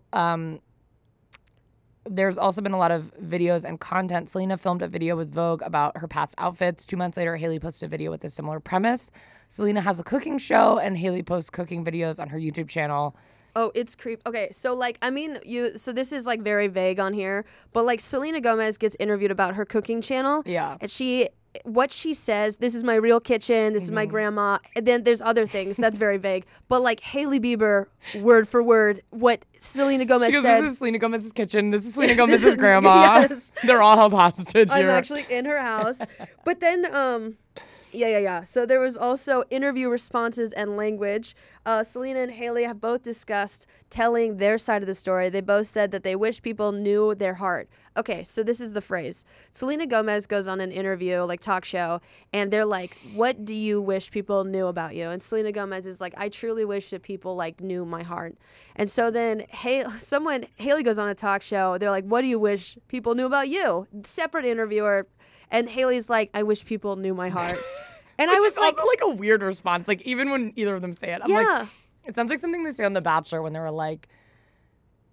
there's also been a lot of videos and content. Selena filmed a video with Vogue about her past outfits. 2 months later, Hailey posted a video with a similar premise. Selena has a cooking show, and Hailey posts cooking videos on her YouTube channel. Oh, it's creep. Okay, so like, I mean, so this is like very vague on here, but like Selena Gomez gets interviewed about her cooking channel. Yeah. And what she says, this is my real kitchen, this is my grandma, and then there's other things, that's very vague. But like Hailey Bieber, word for word, what Selena Gomez said. This is Selena Gomez's kitchen, this is Selena Gomez's grandma. Yes. They're all held hostage I'm here. actually in her house. But then, Yeah. So there was also interview responses and language. Selena and Hailey have both discussed telling their side of the story. They both said that they wish people knew their heart. Okay, so this is the phrase. Selena Gomez goes on an interview, like talk show, and they're like, what do you wish people knew about you? And Selena Gomez is like, I truly wish that people like knew my heart. And so then Hailey goes on a talk show. They're like, what do you wish people knew about you? Separate interviewer. And Hailey's like, I wish people knew my heart. And Which I was is also like a weird response. Like, even when either of them say it, I'm like, it sounds like something they say on The Bachelor when they were like,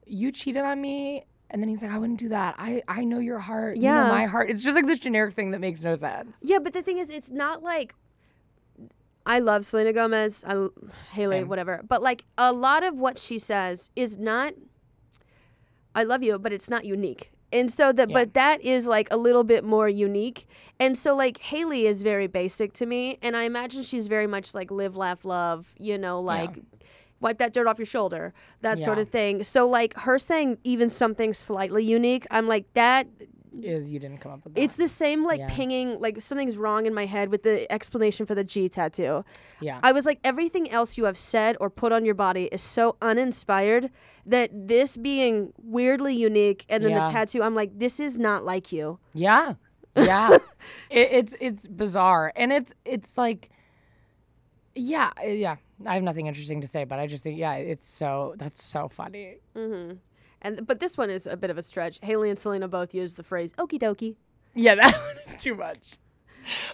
you cheated on me. And then he's like, I wouldn't do that. I know your heart. You know my heart. It's just like this generic thing that makes no sense. Yeah, but the thing is, it's not like, I love Selena Gomez, Hailey, Same. whatever. But like a lot of what she says is not, I love you, but it's not unique. And so but that is like a little bit more unique. And so like Hailey is very basic to me. And I imagine she's very much like live, laugh, love, wipe that dirt off your shoulder, that sort of thing. So like her saying even something slightly unique, I'm like, that is you didn't come up with that. It's the same like pinging, like something's wrong in my head with the explanation for the G tattoo. Yeah. I was like, everything else you have said or put on your body is so uninspired that this being weirdly unique and then the tattoo, I'm like, this is not like you. Yeah. Yeah. It's bizarre. And it's like, yeah. I have nothing interesting to say, but I just think, that's so funny. Mm-hmm. But this one is a bit of a stretch. Hailey and Selena both use the phrase okie dokie. Yeah, that one is too much.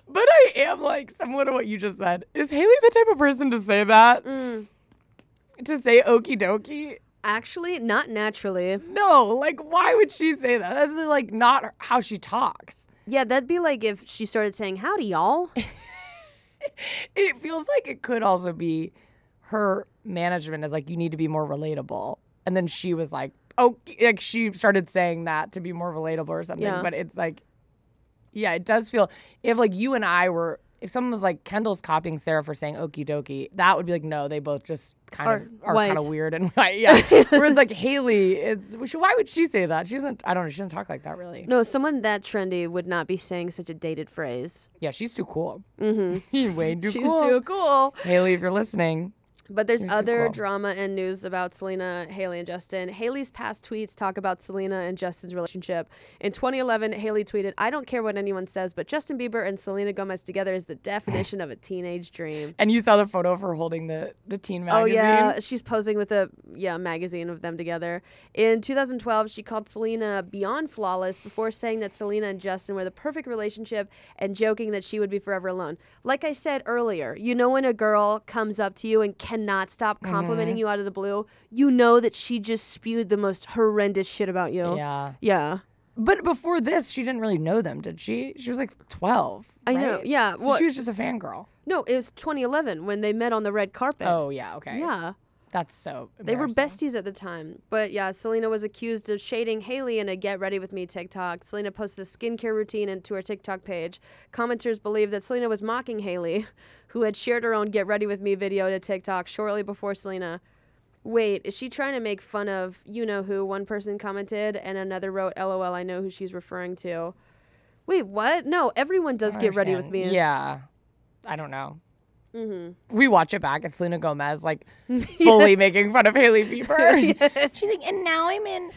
But I am like, somewhat of what you just said. Is Hailey the type of person to say that? To say okie dokie? Actually, not naturally. No, like, why would she say that? That's like not how she talks. Yeah, that'd be like if she started saying, howdy, y'all. It feels like it could also be her management is like, you need to be more relatable. And then she was like, like she started saying that to be more relatable or something. Yeah. But it's like, it does feel, if like you and I were, if someone was like, Kendahl's copying Sarah for saying okie dokie, that would be like, no, they both just are kind of weird and white. Yeah. Whereas like Hailey, why would she say that? She doesn't talk like that really. No, someone that trendy would not be saying such a dated phrase. Yeah, she's too cool. Mm-hmm. Way too she's cool. She's too cool. Hailey, if you're listening. But there's other drama and news about Selena, Hailey, and Justin. Hailey's past tweets talk about Selena and Justin's relationship. In 2011, Hailey tweeted, I don't care what anyone says, but Justin Bieber and Selena Gomez together is the definition of a teenage dream. And you saw the photo of her holding the teen magazine? Oh, yeah. She's posing with a magazine of them together. In 2012, she called Selena beyond flawless before saying that Selena and Justin were the perfect relationship and joking that she would be forever alone. Like I said earlier, you know when a girl comes up to you and cannot stop complimenting you out of the blue, you know that she just spewed the most horrendous shit about you. Yeah. Yeah. But before this, she didn't really know them, did she? She was like 12. I know. Yeah. So she was just a fangirl. No, it was 2011 when they met on the red carpet. Oh, yeah. Okay. Yeah. That's so They were embarrassing. besties at the time. But yeah, Selena was accused of shading Hailey in a Get Ready With Me TikTok. Selena posted a skincare routine into her TikTok page. Commenters believe that Selena was mocking Hailey, who had shared her own Get Ready With Me video to TikTok shortly before Selena. Wait, is she trying to make fun of you-know-who? One person commented, and another wrote, LOL, I know who she's referring to. Wait, what? No, everyone does Get Ready With Me. Yeah. I don't know. Mm-hmm. We watch it back. It's Selena Gomez, like, fully making fun of Hailey Bieber. Yes. She's like, and now I'm in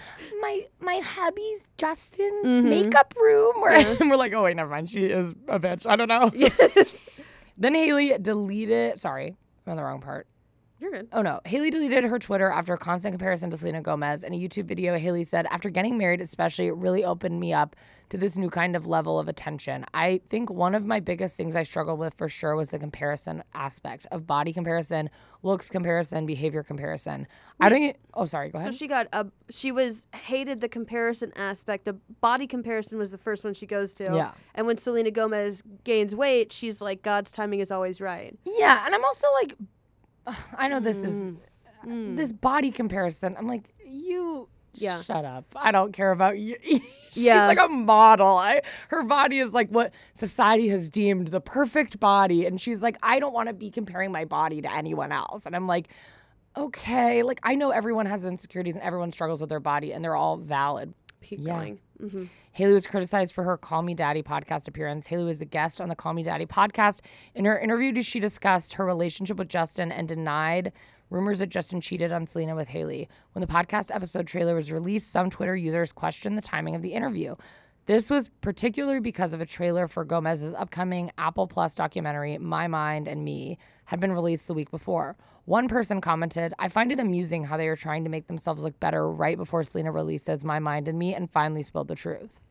my hubby's Justin's makeup room. And we're like, oh, wait, never mind. She is a bitch. I don't know. Yes. Then Hailey deleted. Sorry, I'm on the wrong part. You're good. Oh, no. Hailey deleted her Twitter after a constant comparison to Selena Gomez. In a YouTube video, Hailey said, after getting married especially, it really opened me up to this new kind of level of attention. I think one of my biggest things I struggled with for sure was the comparison aspect of body comparison, looks comparison, behavior comparison. Sorry, go ahead. So she hated the comparison aspect. The body comparison was the first one she goes to. Yeah. And when Selena Gomez gains weight, she's like, God's timing is always right. Yeah, and I'm also like, I know this is this body comparison. I'm like, shut up. I don't care about you. She's like a model. Her body is like what society has deemed the perfect body. And she's like, I don't want to be comparing my body to anyone else. And I'm like, okay. Like, I know everyone has insecurities and everyone struggles with their body and they're all valid. Keep going. Mm-hmm. Hailey was criticized for her Call Me Daddy podcast appearance. Hailey was a guest on the Call Me Daddy podcast. In her interview, she discussed her relationship with Justin and denied rumors that Justin cheated on Selena with Hailey. When the podcast episode trailer was released, some Twitter users questioned the timing of the interview. This was particularly because of a trailer for Gomez's upcoming Apple Plus documentary, My Mind and Me, had been released the week before. One person commented, I find it amusing how they are trying to make themselves look better right before Selena releases My Mind and Me and finally spilled the truth.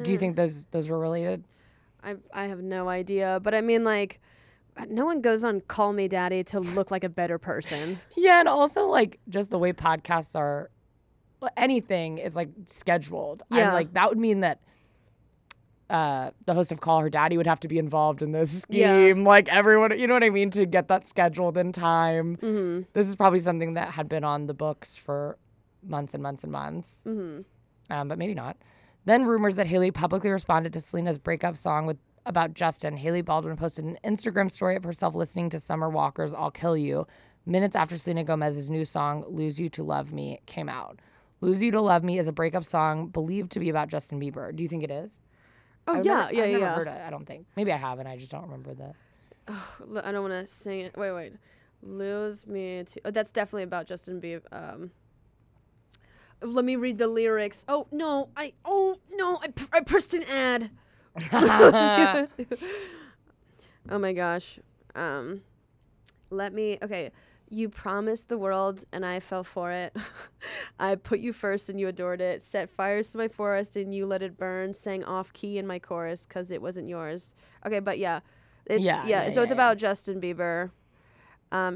Do you think those were related? I have no idea. But I mean, like, no one goes on Call Me Daddy to look like a better person. Yeah, and also, like, just the way podcasts are, anything is, like, scheduled. Yeah. And, like, that would mean that the host of Call Her Daddy would have to be involved in this scheme. Yeah. Like, everyone, you know what I mean, to get that scheduled in time. Mm-hmm. This is probably something that had been on the books for months and months and months. Mm-hmm. But maybe not. Then rumors that Hailey publicly responded to Selena's breakup song about Justin. Hailey Baldwin posted an Instagram story of herself listening to Summer Walker's I'll Kill You minutes after Selena Gomez's new song, Lose You to Love Me, came out. Lose You to Love Me is a breakup song believed to be about Justin Bieber. Do you think it is? Oh, I've yeah. never heard it, I don't think. Maybe I have, and I just don't remember the... Oh, I don't want to sing it. Wait. Lose Me to... Oh, that's definitely about Justin Bieber. Let me read the lyrics. Oh, no. I pressed an ad. Oh, my gosh. Okay. You promised the world and I fell for it. I put you first and you adored it. Set fires to my forest and you let it burn. Sang off key in my chorus because it wasn't yours. Okay, but yeah. So it's about Justin Bieber.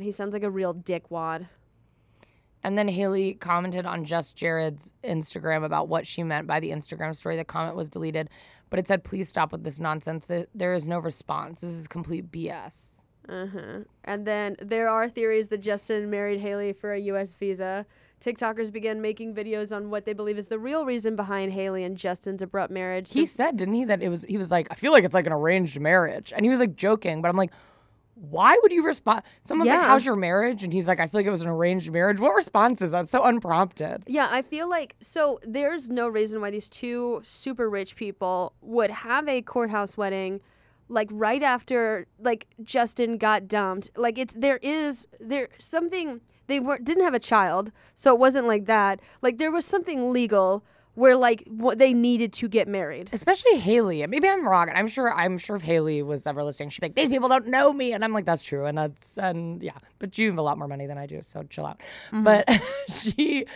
He sounds like a real dickwad. And then Hailey commented on Just Jared's Instagram about what she meant by the Instagram story. The comment was deleted, but it said, please stop with this nonsense. There is no response. This is complete BS. And then there are theories that Justin married Hailey for a U.S. visa. TikTokers began making videos on what they believe is the real reason behind Hailey and Justin's abrupt marriage. He said, didn't he, that he was like, I feel like it's like an arranged marriage. And he was like joking, but I'm like, why would you respond? Someone's like, how's your marriage? And he's like, I feel like it was an arranged marriage. What response is that? So unprompted. Yeah, I feel like, so there's no reason why these two super rich people would have a courthouse wedding like right after like Justin got dumped. Like there's something, didn't have a child, so it wasn't like that. Like there was something legal where like what they needed to get married. Especially Hailey. Maybe I'm wrong. And I'm sure if Hailey was ever listening, she'd be like, these people don't know me. And I'm like, that's true. And yeah, but you have a lot more money than I do, so chill out. Mm-hmm. But she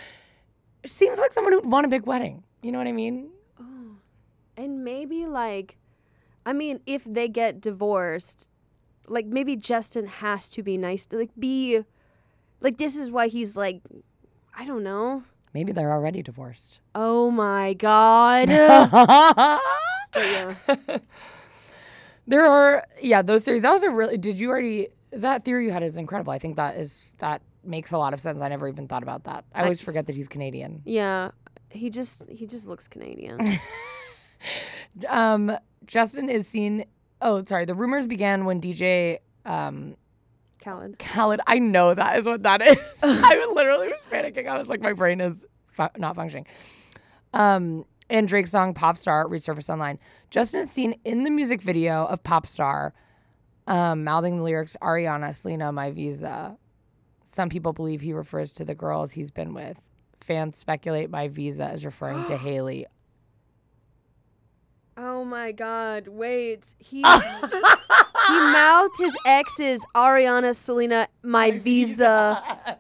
seems like someone who'd want a big wedding. You know what I mean? Oh. And maybe like, I mean, if they get divorced, like maybe Justin has to be nice, like this is why he's like, I don't know. Maybe they're already divorced. Oh my God. Yeah. There are, those theories. That was that theory you had is incredible. I think that makes a lot of sense. I never even thought about that. I always forget that he's Canadian. Yeah. He just looks Canadian. Justin is seen. Oh, sorry. The rumors began when DJ Khaled. I know that is what that is. I literally was panicking. I was like, my brain is not functioning. And Drake's song Pop Star resurfaced online. Justin is seen in the music video of Pop Star, mouthing the lyrics, Ariana, Selena, my visa. Some people believe he refers to the girls he's been with. Fans speculate my visa is referring to Hailey. Oh my God! Wait, he mouthed his exes, Ariana, Selena, my visa.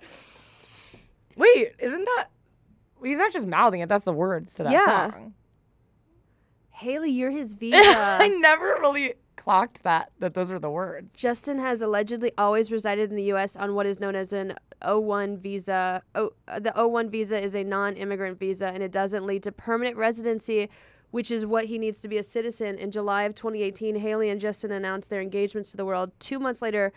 Wait, isn't that? He's not just mouthing it. That's the words to that song. Hailey, you're his visa. I never really clocked that those were the words. Justin has allegedly always resided in the U.S. on what is known as an O1 visa. The O1 visa is a non-immigrant visa, and it doesn't lead to permanent residency, which is what he needs to be a citizen. In July of 2018, Hailey and Justin announced their engagements to the world. 2 months later,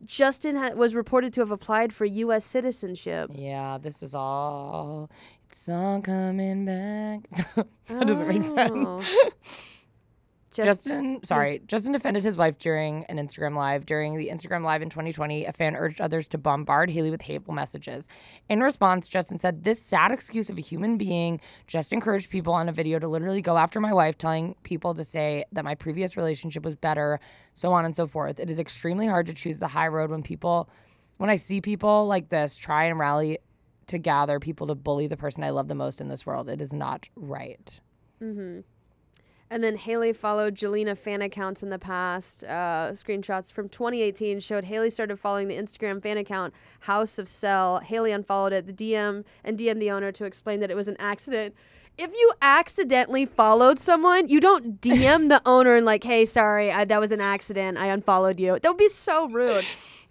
Justin was reported to have applied for U.S. citizenship. Yeah, this is all... It's all coming back. That doesn't make sense. Justin defended his wife during an Instagram Live. During the Instagram Live in 2020, a fan urged others to bombard Hailey with hateful messages. In response, Justin said, "This sad excuse of a human being just encouraged people on a video to literally go after my wife, telling people to say that my previous relationship was better, so on and so forth. It is extremely hard to choose the high road when I see people like this try and rally to gather people to bully the person I love the most in this world. It is not right." Mm-hmm. And then Hailey followed Jelena fan accounts in the past. Screenshots from 2018 showed Hailey started following the Instagram fan account House of Sell. Hailey unfollowed it, DM'd the owner to explain that it was an accident. If you accidentally followed someone, you don't DM the owner and like, "Hey, sorry, that was an accident. I unfollowed you." That would be so rude.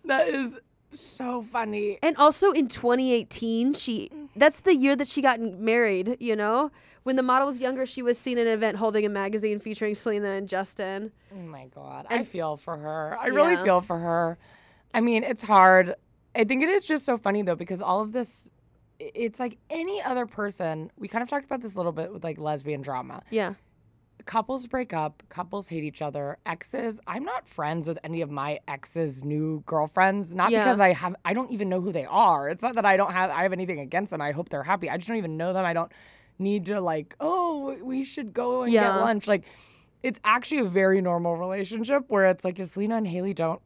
That is so funny. And also in 2018, that's the year that she got married, you know? When the model was younger, she was seen at an event holding a magazine featuring Selena and Justin. Oh my God. I feel for her. I really feel for her. I mean, it's hard. I think it is just so funny though, because all of this, it's like any other person. We kind of talked about this a little bit with like lesbian drama. Yeah. Couples break up, couples hate each other, exes. I'm not friends with any of my exes' new girlfriends, not because I don't even know who they are. It's not that I have anything against them. I hope they're happy. I just don't even know them. I don't need to like, oh, we should go and get lunch. Like, it's actually a very normal relationship where it's like Selena and Hailey don't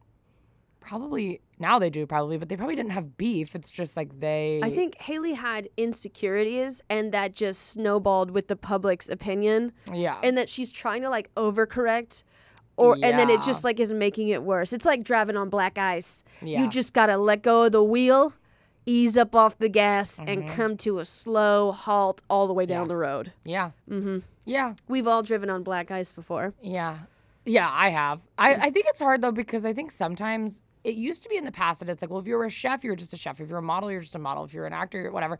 now they do probably, but they probably didn't have beef. It's just like I think Hailey had insecurities and that just snowballed with the public's opinion. Yeah. And that she's trying to like overcorrect and then it just like is making it worse. It's like driving on black ice. Yeah. You just got to let go of the wheel, ease up off the gas and come to a slow halt all the way down the road. Yeah. Mm-hmm. Yeah. We've all driven on black ice before. Yeah. Yeah, I have. I think it's hard though because I think sometimes it used to be in the past that it's like, well, if you're a chef, you're just a chef. If you're a model, you're just a model. If you're an actor, whatever.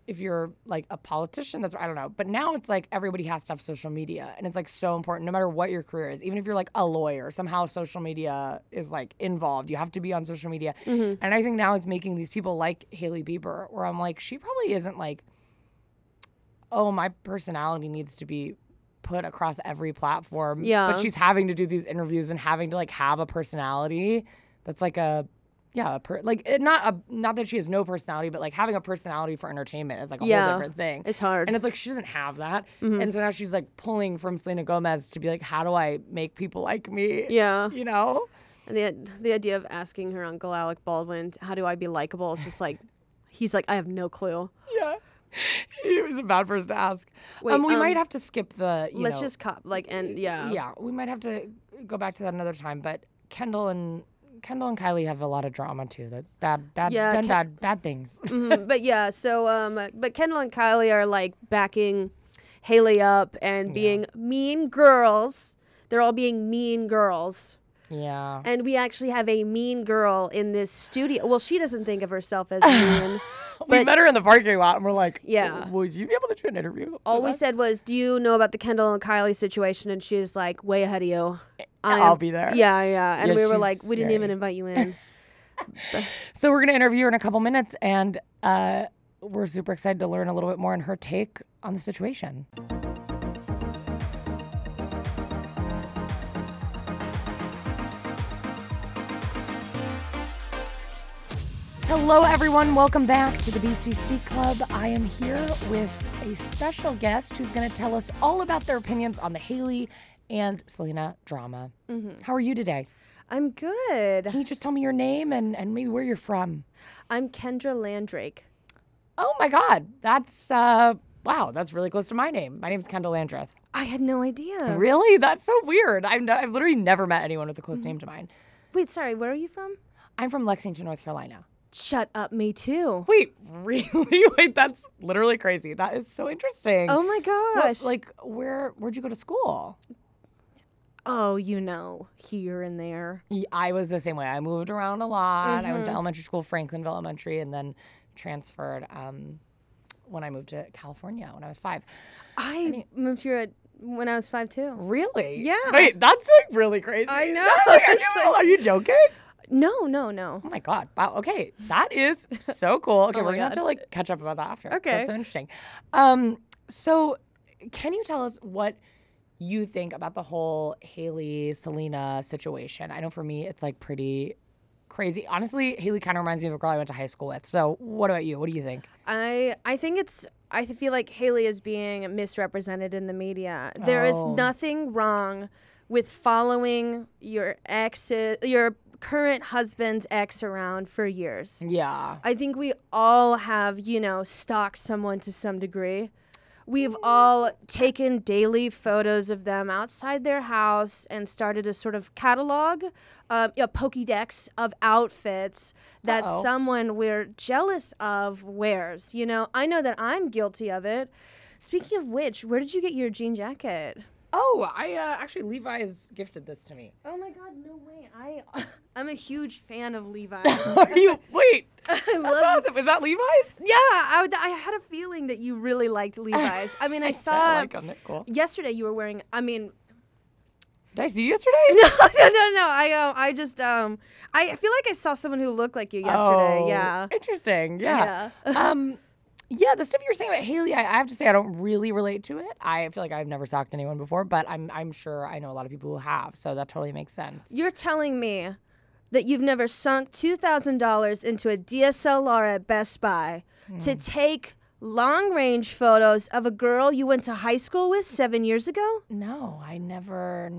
If you're like a politician, I don't know. But now it's like everybody has to have social media. And it's like so important no matter what your career is. Even if you're like a lawyer, somehow social media is like involved. You have to be on social media. Mm-hmm. And I think now it's making these people like Hailey Bieber where I'm like, she probably isn't like, oh, my personality needs to be put across every platform. Yeah. But she's having to do these interviews and having to like have a personality that's like not that she has no personality, but like having a personality for entertainment is like a whole different thing. It's hard. And it's like she doesn't have that. Mm-hmm. And so now she's like pulling from Selena Gomez to be like, how do I make people like me? Yeah. You know? And the idea of asking her Uncle Alec Baldwin, how do I be likable? It's just like, he's like, I have no clue. Yeah. He was a bad person to ask. Wait, we might have to skip the, let's just Yeah, we might have to go back to that another time. But Kendahl and Kylie have a lot of drama too. That bad things. Mm-hmm. But yeah, so but Kendahl and Kylie are like backing Hailey up and being mean girls. They're all being mean girls. Yeah. And we actually have a mean girl in this studio. Well, she doesn't think of herself as mean. We met her in the parking lot and we're like, yeah, would you be able to do an interview? All we said was, do you know about the Kendahl and Kylie situation? And she's like, way ahead of you. I'll be there. Yeah. And we were like, we didn't even invite you in. So we're going to interview her in a couple minutes, and we're super excited to learn a little bit more on her take on the situation. Hello, everyone. Welcome back to the BCC Club. I am here with a special guest who's going to tell us all about their opinions on the Hailey and Selena drama. Mm-hmm. How are you today? I'm good. Can you just tell me your name and maybe where you're from? I'm Kendra Landrake. Oh, my God. That's, wow, that's really close to my name. My name's Kendahl Landreth. I had no idea. Really? That's so weird. I've literally never met anyone with a close name to mine. Wait, sorry, where are you from? I'm from Lexington, North Carolina. Shut up, me too. Wait, really? Wait, that's literally crazy. That is so interesting. Oh my gosh. Where'd you go to school? Oh, here and there. Yeah, I was the same way. I moved around a lot. I went to elementary school, Franklinville Elementary, and then transferred when I moved to California when I was 5. I moved here when I was 5 too. Really? Yeah. Wait, that's really crazy. I know. Are you joking? No. Oh my God. Wow. Okay. That is so cool. Okay. Oh we're going to have to catch up about that after. Okay. That's so interesting. So can you tell us what you think about the whole Hailey Selena situation? I know for me, it's pretty crazy. Honestly, Hailey kind of reminds me of a girl I went to high school with. So what about you? What do you think? I feel like Hailey is being misrepresented in the media. There is nothing wrong with following your current husband's ex around for years. Yeah. I think we all have, stalked someone to some degree. We've all taken daily photos of them outside their house and started a sort of catalog, a Pokédex of outfits that someone we're jealous of wears. I know that I'm guilty of it. Speaking of which, where did you get your jean jacket? Oh, actually Levi's gifted this to me. Oh my God, no way. I'm a huge fan of Levi's. Are you? Wait. I love awesome. Is that Levi's? Yeah, I had a feeling that you really liked Levi's. I mean, I saw I like them. They're cool. Yesterday you were wearing. I mean, did I see you yesterday? No. I just I feel like I saw someone who looked like you yesterday. Oh, yeah. Interesting. Yeah. Yeah, the stuff you were saying about Hailey, I have to say I don't really relate to it. I feel like I've never stalked anyone before, but I'm sure I know a lot of people who have, so that totally makes sense. You're telling me that you've never sunk $2,000 into a DSLR at Best Buy to take long-range photos of a girl you went to high school with 7 years ago? No, I never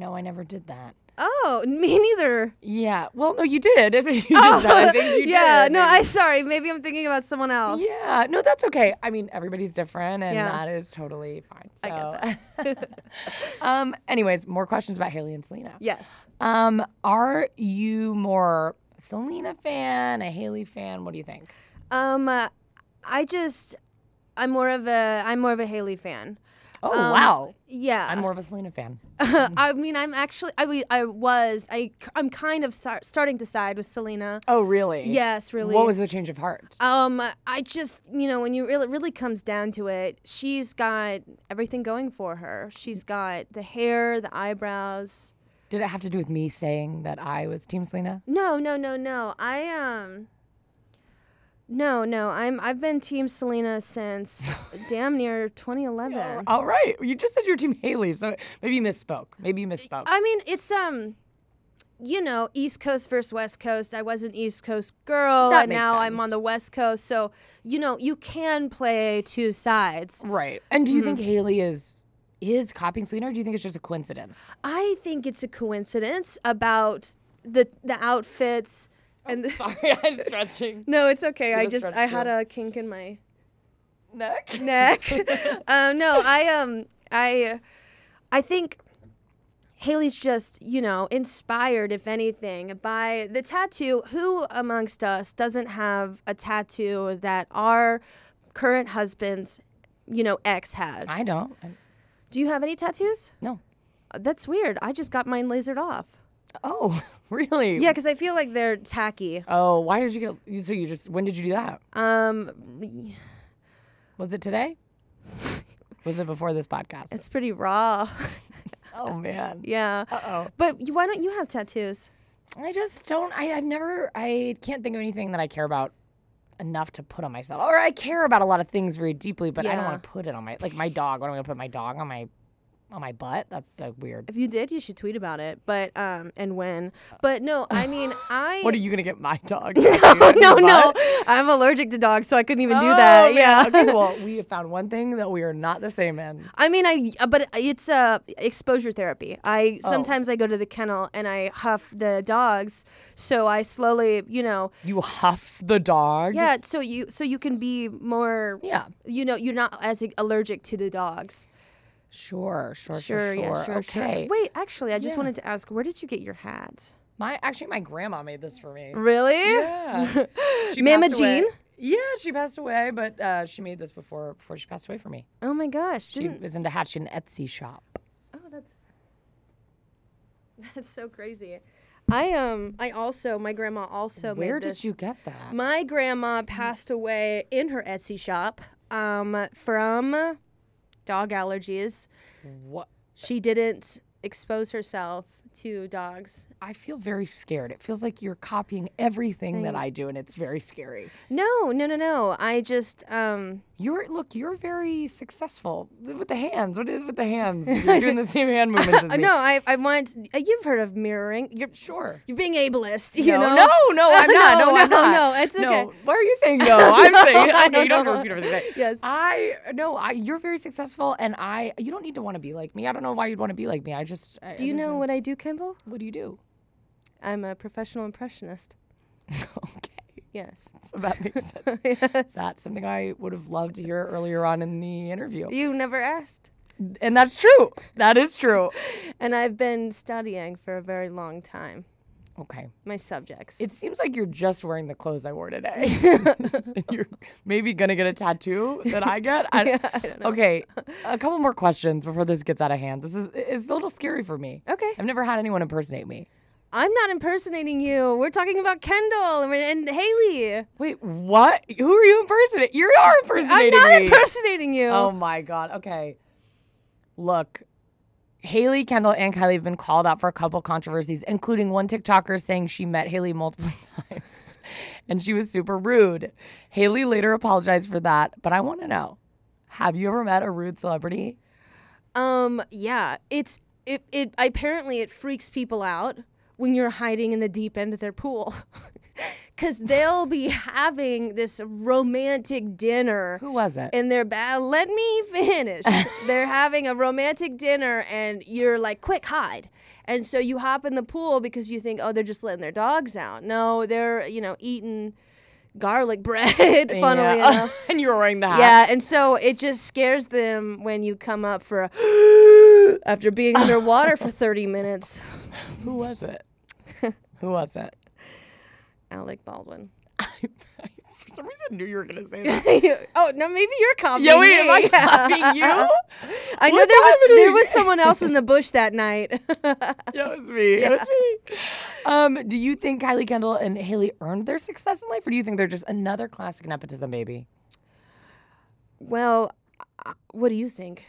did that. Oh, me neither. Yeah. Well, no, you did. You did that. I think you yeah, did. No, I'm sorry. Maybe I'm thinking about someone else. Yeah. No, that's okay. I mean, everybody's different, and that is totally fine. So. I get that. Anyways, more questions about Hailey and Selena. Yes. Are you more Selena fan, a Hailey fan? What do you think? I'm more of a Hailey fan. Oh, wow. Yeah. I'm more of a Selena fan. I mean, I'm kind of starting to side with Selena. Oh, really? Yes, really. What was the change of heart? I just, when it really comes down to it, she's got everything going for her. She's got the hair, the eyebrows. Did it have to do with me saying that I was Team Selena? No. I've been Team Selena since damn near 2011. Yeah, all right. You just said you're Team Hailey, so maybe you misspoke. I mean, it's East Coast versus West Coast. I was an East Coast girl, and now I'm on the West Coast. So, you can play two sides. Right. And do you think Hailey is copying Selena, or do you think it's just a coincidence? I think it's a coincidence about the outfits. And sorry, I'm stretching. No, it's okay. I had a kink in my neck. No, I think Hailey's just, inspired, if anything, by the tattoo. Who amongst us doesn't have a tattoo that our current husband's, ex has? I don't. Do you have any tattoos? No. That's weird. I just got mine lasered off. Oh, really? Yeah, because I feel like they're tacky. Oh, why did you get? So when did you do that? Was it today? Was it before this podcast? It's pretty raw. Oh man. Yeah. Uh-oh. But why don't you have tattoos? I just don't. I can't think of anything that I care about enough to put on myself. Or I care about a lot of things very deeply, but I don't want to put it on my dog. What am I going to put my dog on my butt? That's so weird. If you did, you should tweet about it. But and when. But no, I mean, What are you going to get my dog? No. I'm allergic to dogs, so I couldn't even do that. Man. Yeah. Okay, well, we have found one thing that we are not the same in. I mean, but it's exposure therapy. Sometimes I go to the kennel and I huff the dogs, so I slowly, You huff the dogs? Yeah, so you can be more. Yeah. You're not as allergic to the dogs. Sure. Yeah, Okay. Wait, actually, I just wanted to ask, where did you get your hat? My grandma made this for me. Really? Yeah. Mama Jean? Yeah, she passed away, but she made this before she passed away for me. Oh my gosh! She was into hats. She had an Etsy shop. Oh, that's so crazy. My grandma also made this. Where did you get that? My grandma passed away in her Etsy shop from dog allergies. What? She didn't expose herself to dogs. I feel very scared. It feels like you're copying everything that I do, and it's very scary. No. I just You're very successful with the hands. What is it with the hands? You're doing the same hand movements as me. No, I want. You've heard of mirroring. Sure. You're being ableist. No, I'm not. No, I'm not. No, it's okay. No. Why are you saying no? I'm saying okay. You don't have to repeat everything. Yes. You're very successful, and you don't need to want to be like me. I don't know why you'd want to be like me. Do you know what I do, Kendahl? What do you do? I'm a professional impressionist. Okay. Yes. So that makes sense. Yes. That's something I would have loved to hear earlier on in the interview. You never asked. And that's true. That is true. And I've been studying for a very long time. Okay. My subjects. It seems like you're just wearing the clothes I wore today. You're maybe going to get a tattoo that I get. I don't know. Okay. A couple more questions before this gets out of hand. It's a little scary for me. Okay. I've never had anyone impersonate me. I'm not impersonating you. We're talking about Kendahl and Hailey. Wait, what? Who are you impersonating? You are impersonating me. I'm not impersonating you. Oh, my God. Okay. Look. Hailey, Kendahl, and Kylie have been called out for a couple controversies, including one TikToker saying she met Hailey multiple times and she was super rude. Hailey later apologized for that, but I want to know, have you ever met a rude celebrity? Yeah. Apparently it freaks people out when you're hiding in the deep end of their pool. Because they'll be having this romantic dinner. Who was it? And they're let me finish. They're having a romantic dinner and you're like, quick, hide. And so you hop in the pool because you think, oh, they're just letting their dogs out. No, they're, eating garlic bread, funnily enough. And you were wearing the hat. Yeah, and so it just scares them when you come up for after being underwater for 30 minutes. Who was it? Who was it? Alec Baldwin. For some reason, I knew you were going to say that. Oh, no, maybe you're copying Yeah, wait, me. am I copying you? I know there was someone else in the bush that night. Yeah, it was me. Yeah. It was me. Do you think Kylie, Kendahl, and Hailey earned their success in life, or do you think they're just another classic nepotism baby? Well, what do you think?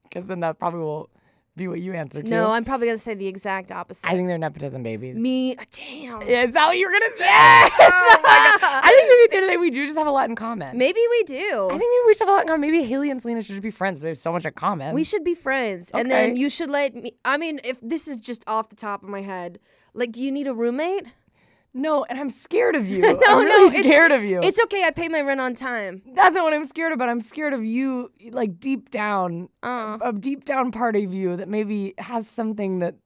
Because then that probably will be what you answer to. No, I'm probably going to say the exact opposite. I think they're nepotism babies. Damn. Yeah, is that what you were going to say? Yes! Oh my God. I think maybe at the end of the day, we do just have a lot in common. Maybe we do. I think maybe we should have a lot in common. Maybe Hailey and Selena should just be friends. There's so much in common. We should be friends. Okay. And then you should let me, if this is just off the top of my head, like, do you need a roommate? No, and I'm scared of you. I'm really scared of you. It's okay. I pay my rent on time. That's not what I'm scared about. I'm scared of you, like, deep down, a deep down part of you that maybe has something that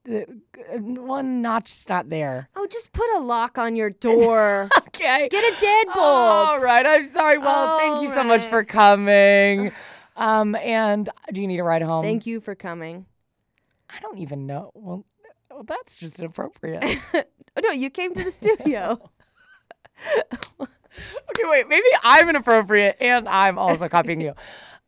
one notch's not there. Oh, just put a lock on your door. Okay. Get a deadbolt. All right. I'm sorry. Well, thank you so much for coming. And do you need a ride home? Thank you for coming. I don't even know. Well, that's just inappropriate. Oh, no, you came to the studio. Okay, wait. Maybe I'm inappropriate and I'm also copying you.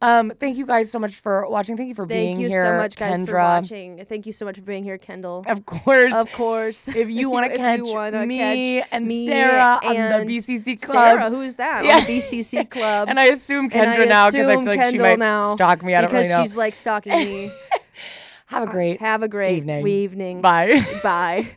Thank you guys so much for watching. Thank you for being here. Thank you so much, guys, Kendra. for watching. Thank you so much for being here, Kendahl. Of course. Of course. If you want to catch me and Sarah on the BCC Club. Sarah, who is that? Yeah. On the BCC Club. And I assume Kendra now because I feel like she might stalk me. I don't really know. Because she's like stalking me. Have a great evening. Bye. Bye.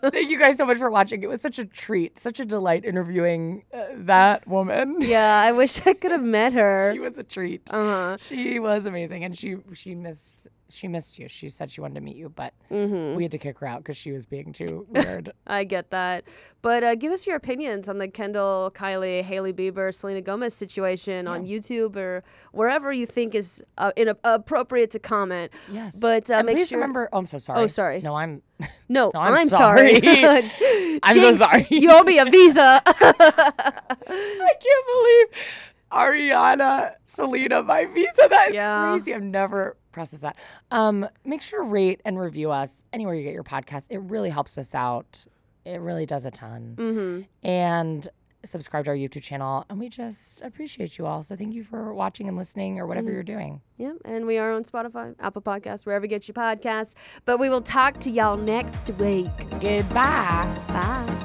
Thank you guys so much for watching. It was such a treat, such a delight interviewing that woman. Yeah, I wish I could have met her. She was a treat. She was amazing, and she missed you. She said she wanted to meet you, but we had to kick her out because she was being too weird. I get that. But give us your opinions on the Kendahl, Kylie, Hailey Bieber, Selena Gomez situation on YouTube or wherever you think is appropriate to comment. Yes. But make please sure. remember. Oh, I'm so sorry. Oh, sorry. No, I'm I'm sorry. I'm so sorry. You owe me a visa. I can't believe Ariana, Selena, my visa. That is crazy. I've never processed that. Make sure to rate and review us anywhere you get your podcast. It really helps us out. It really does a ton. And subscribe to our YouTube channel. And we just appreciate you all. So thank you for watching and listening or whatever you're doing. Yeah, and we are on Spotify, Apple Podcasts, wherever you get your podcasts. But we will talk to y'all next week. Goodbye. Bye.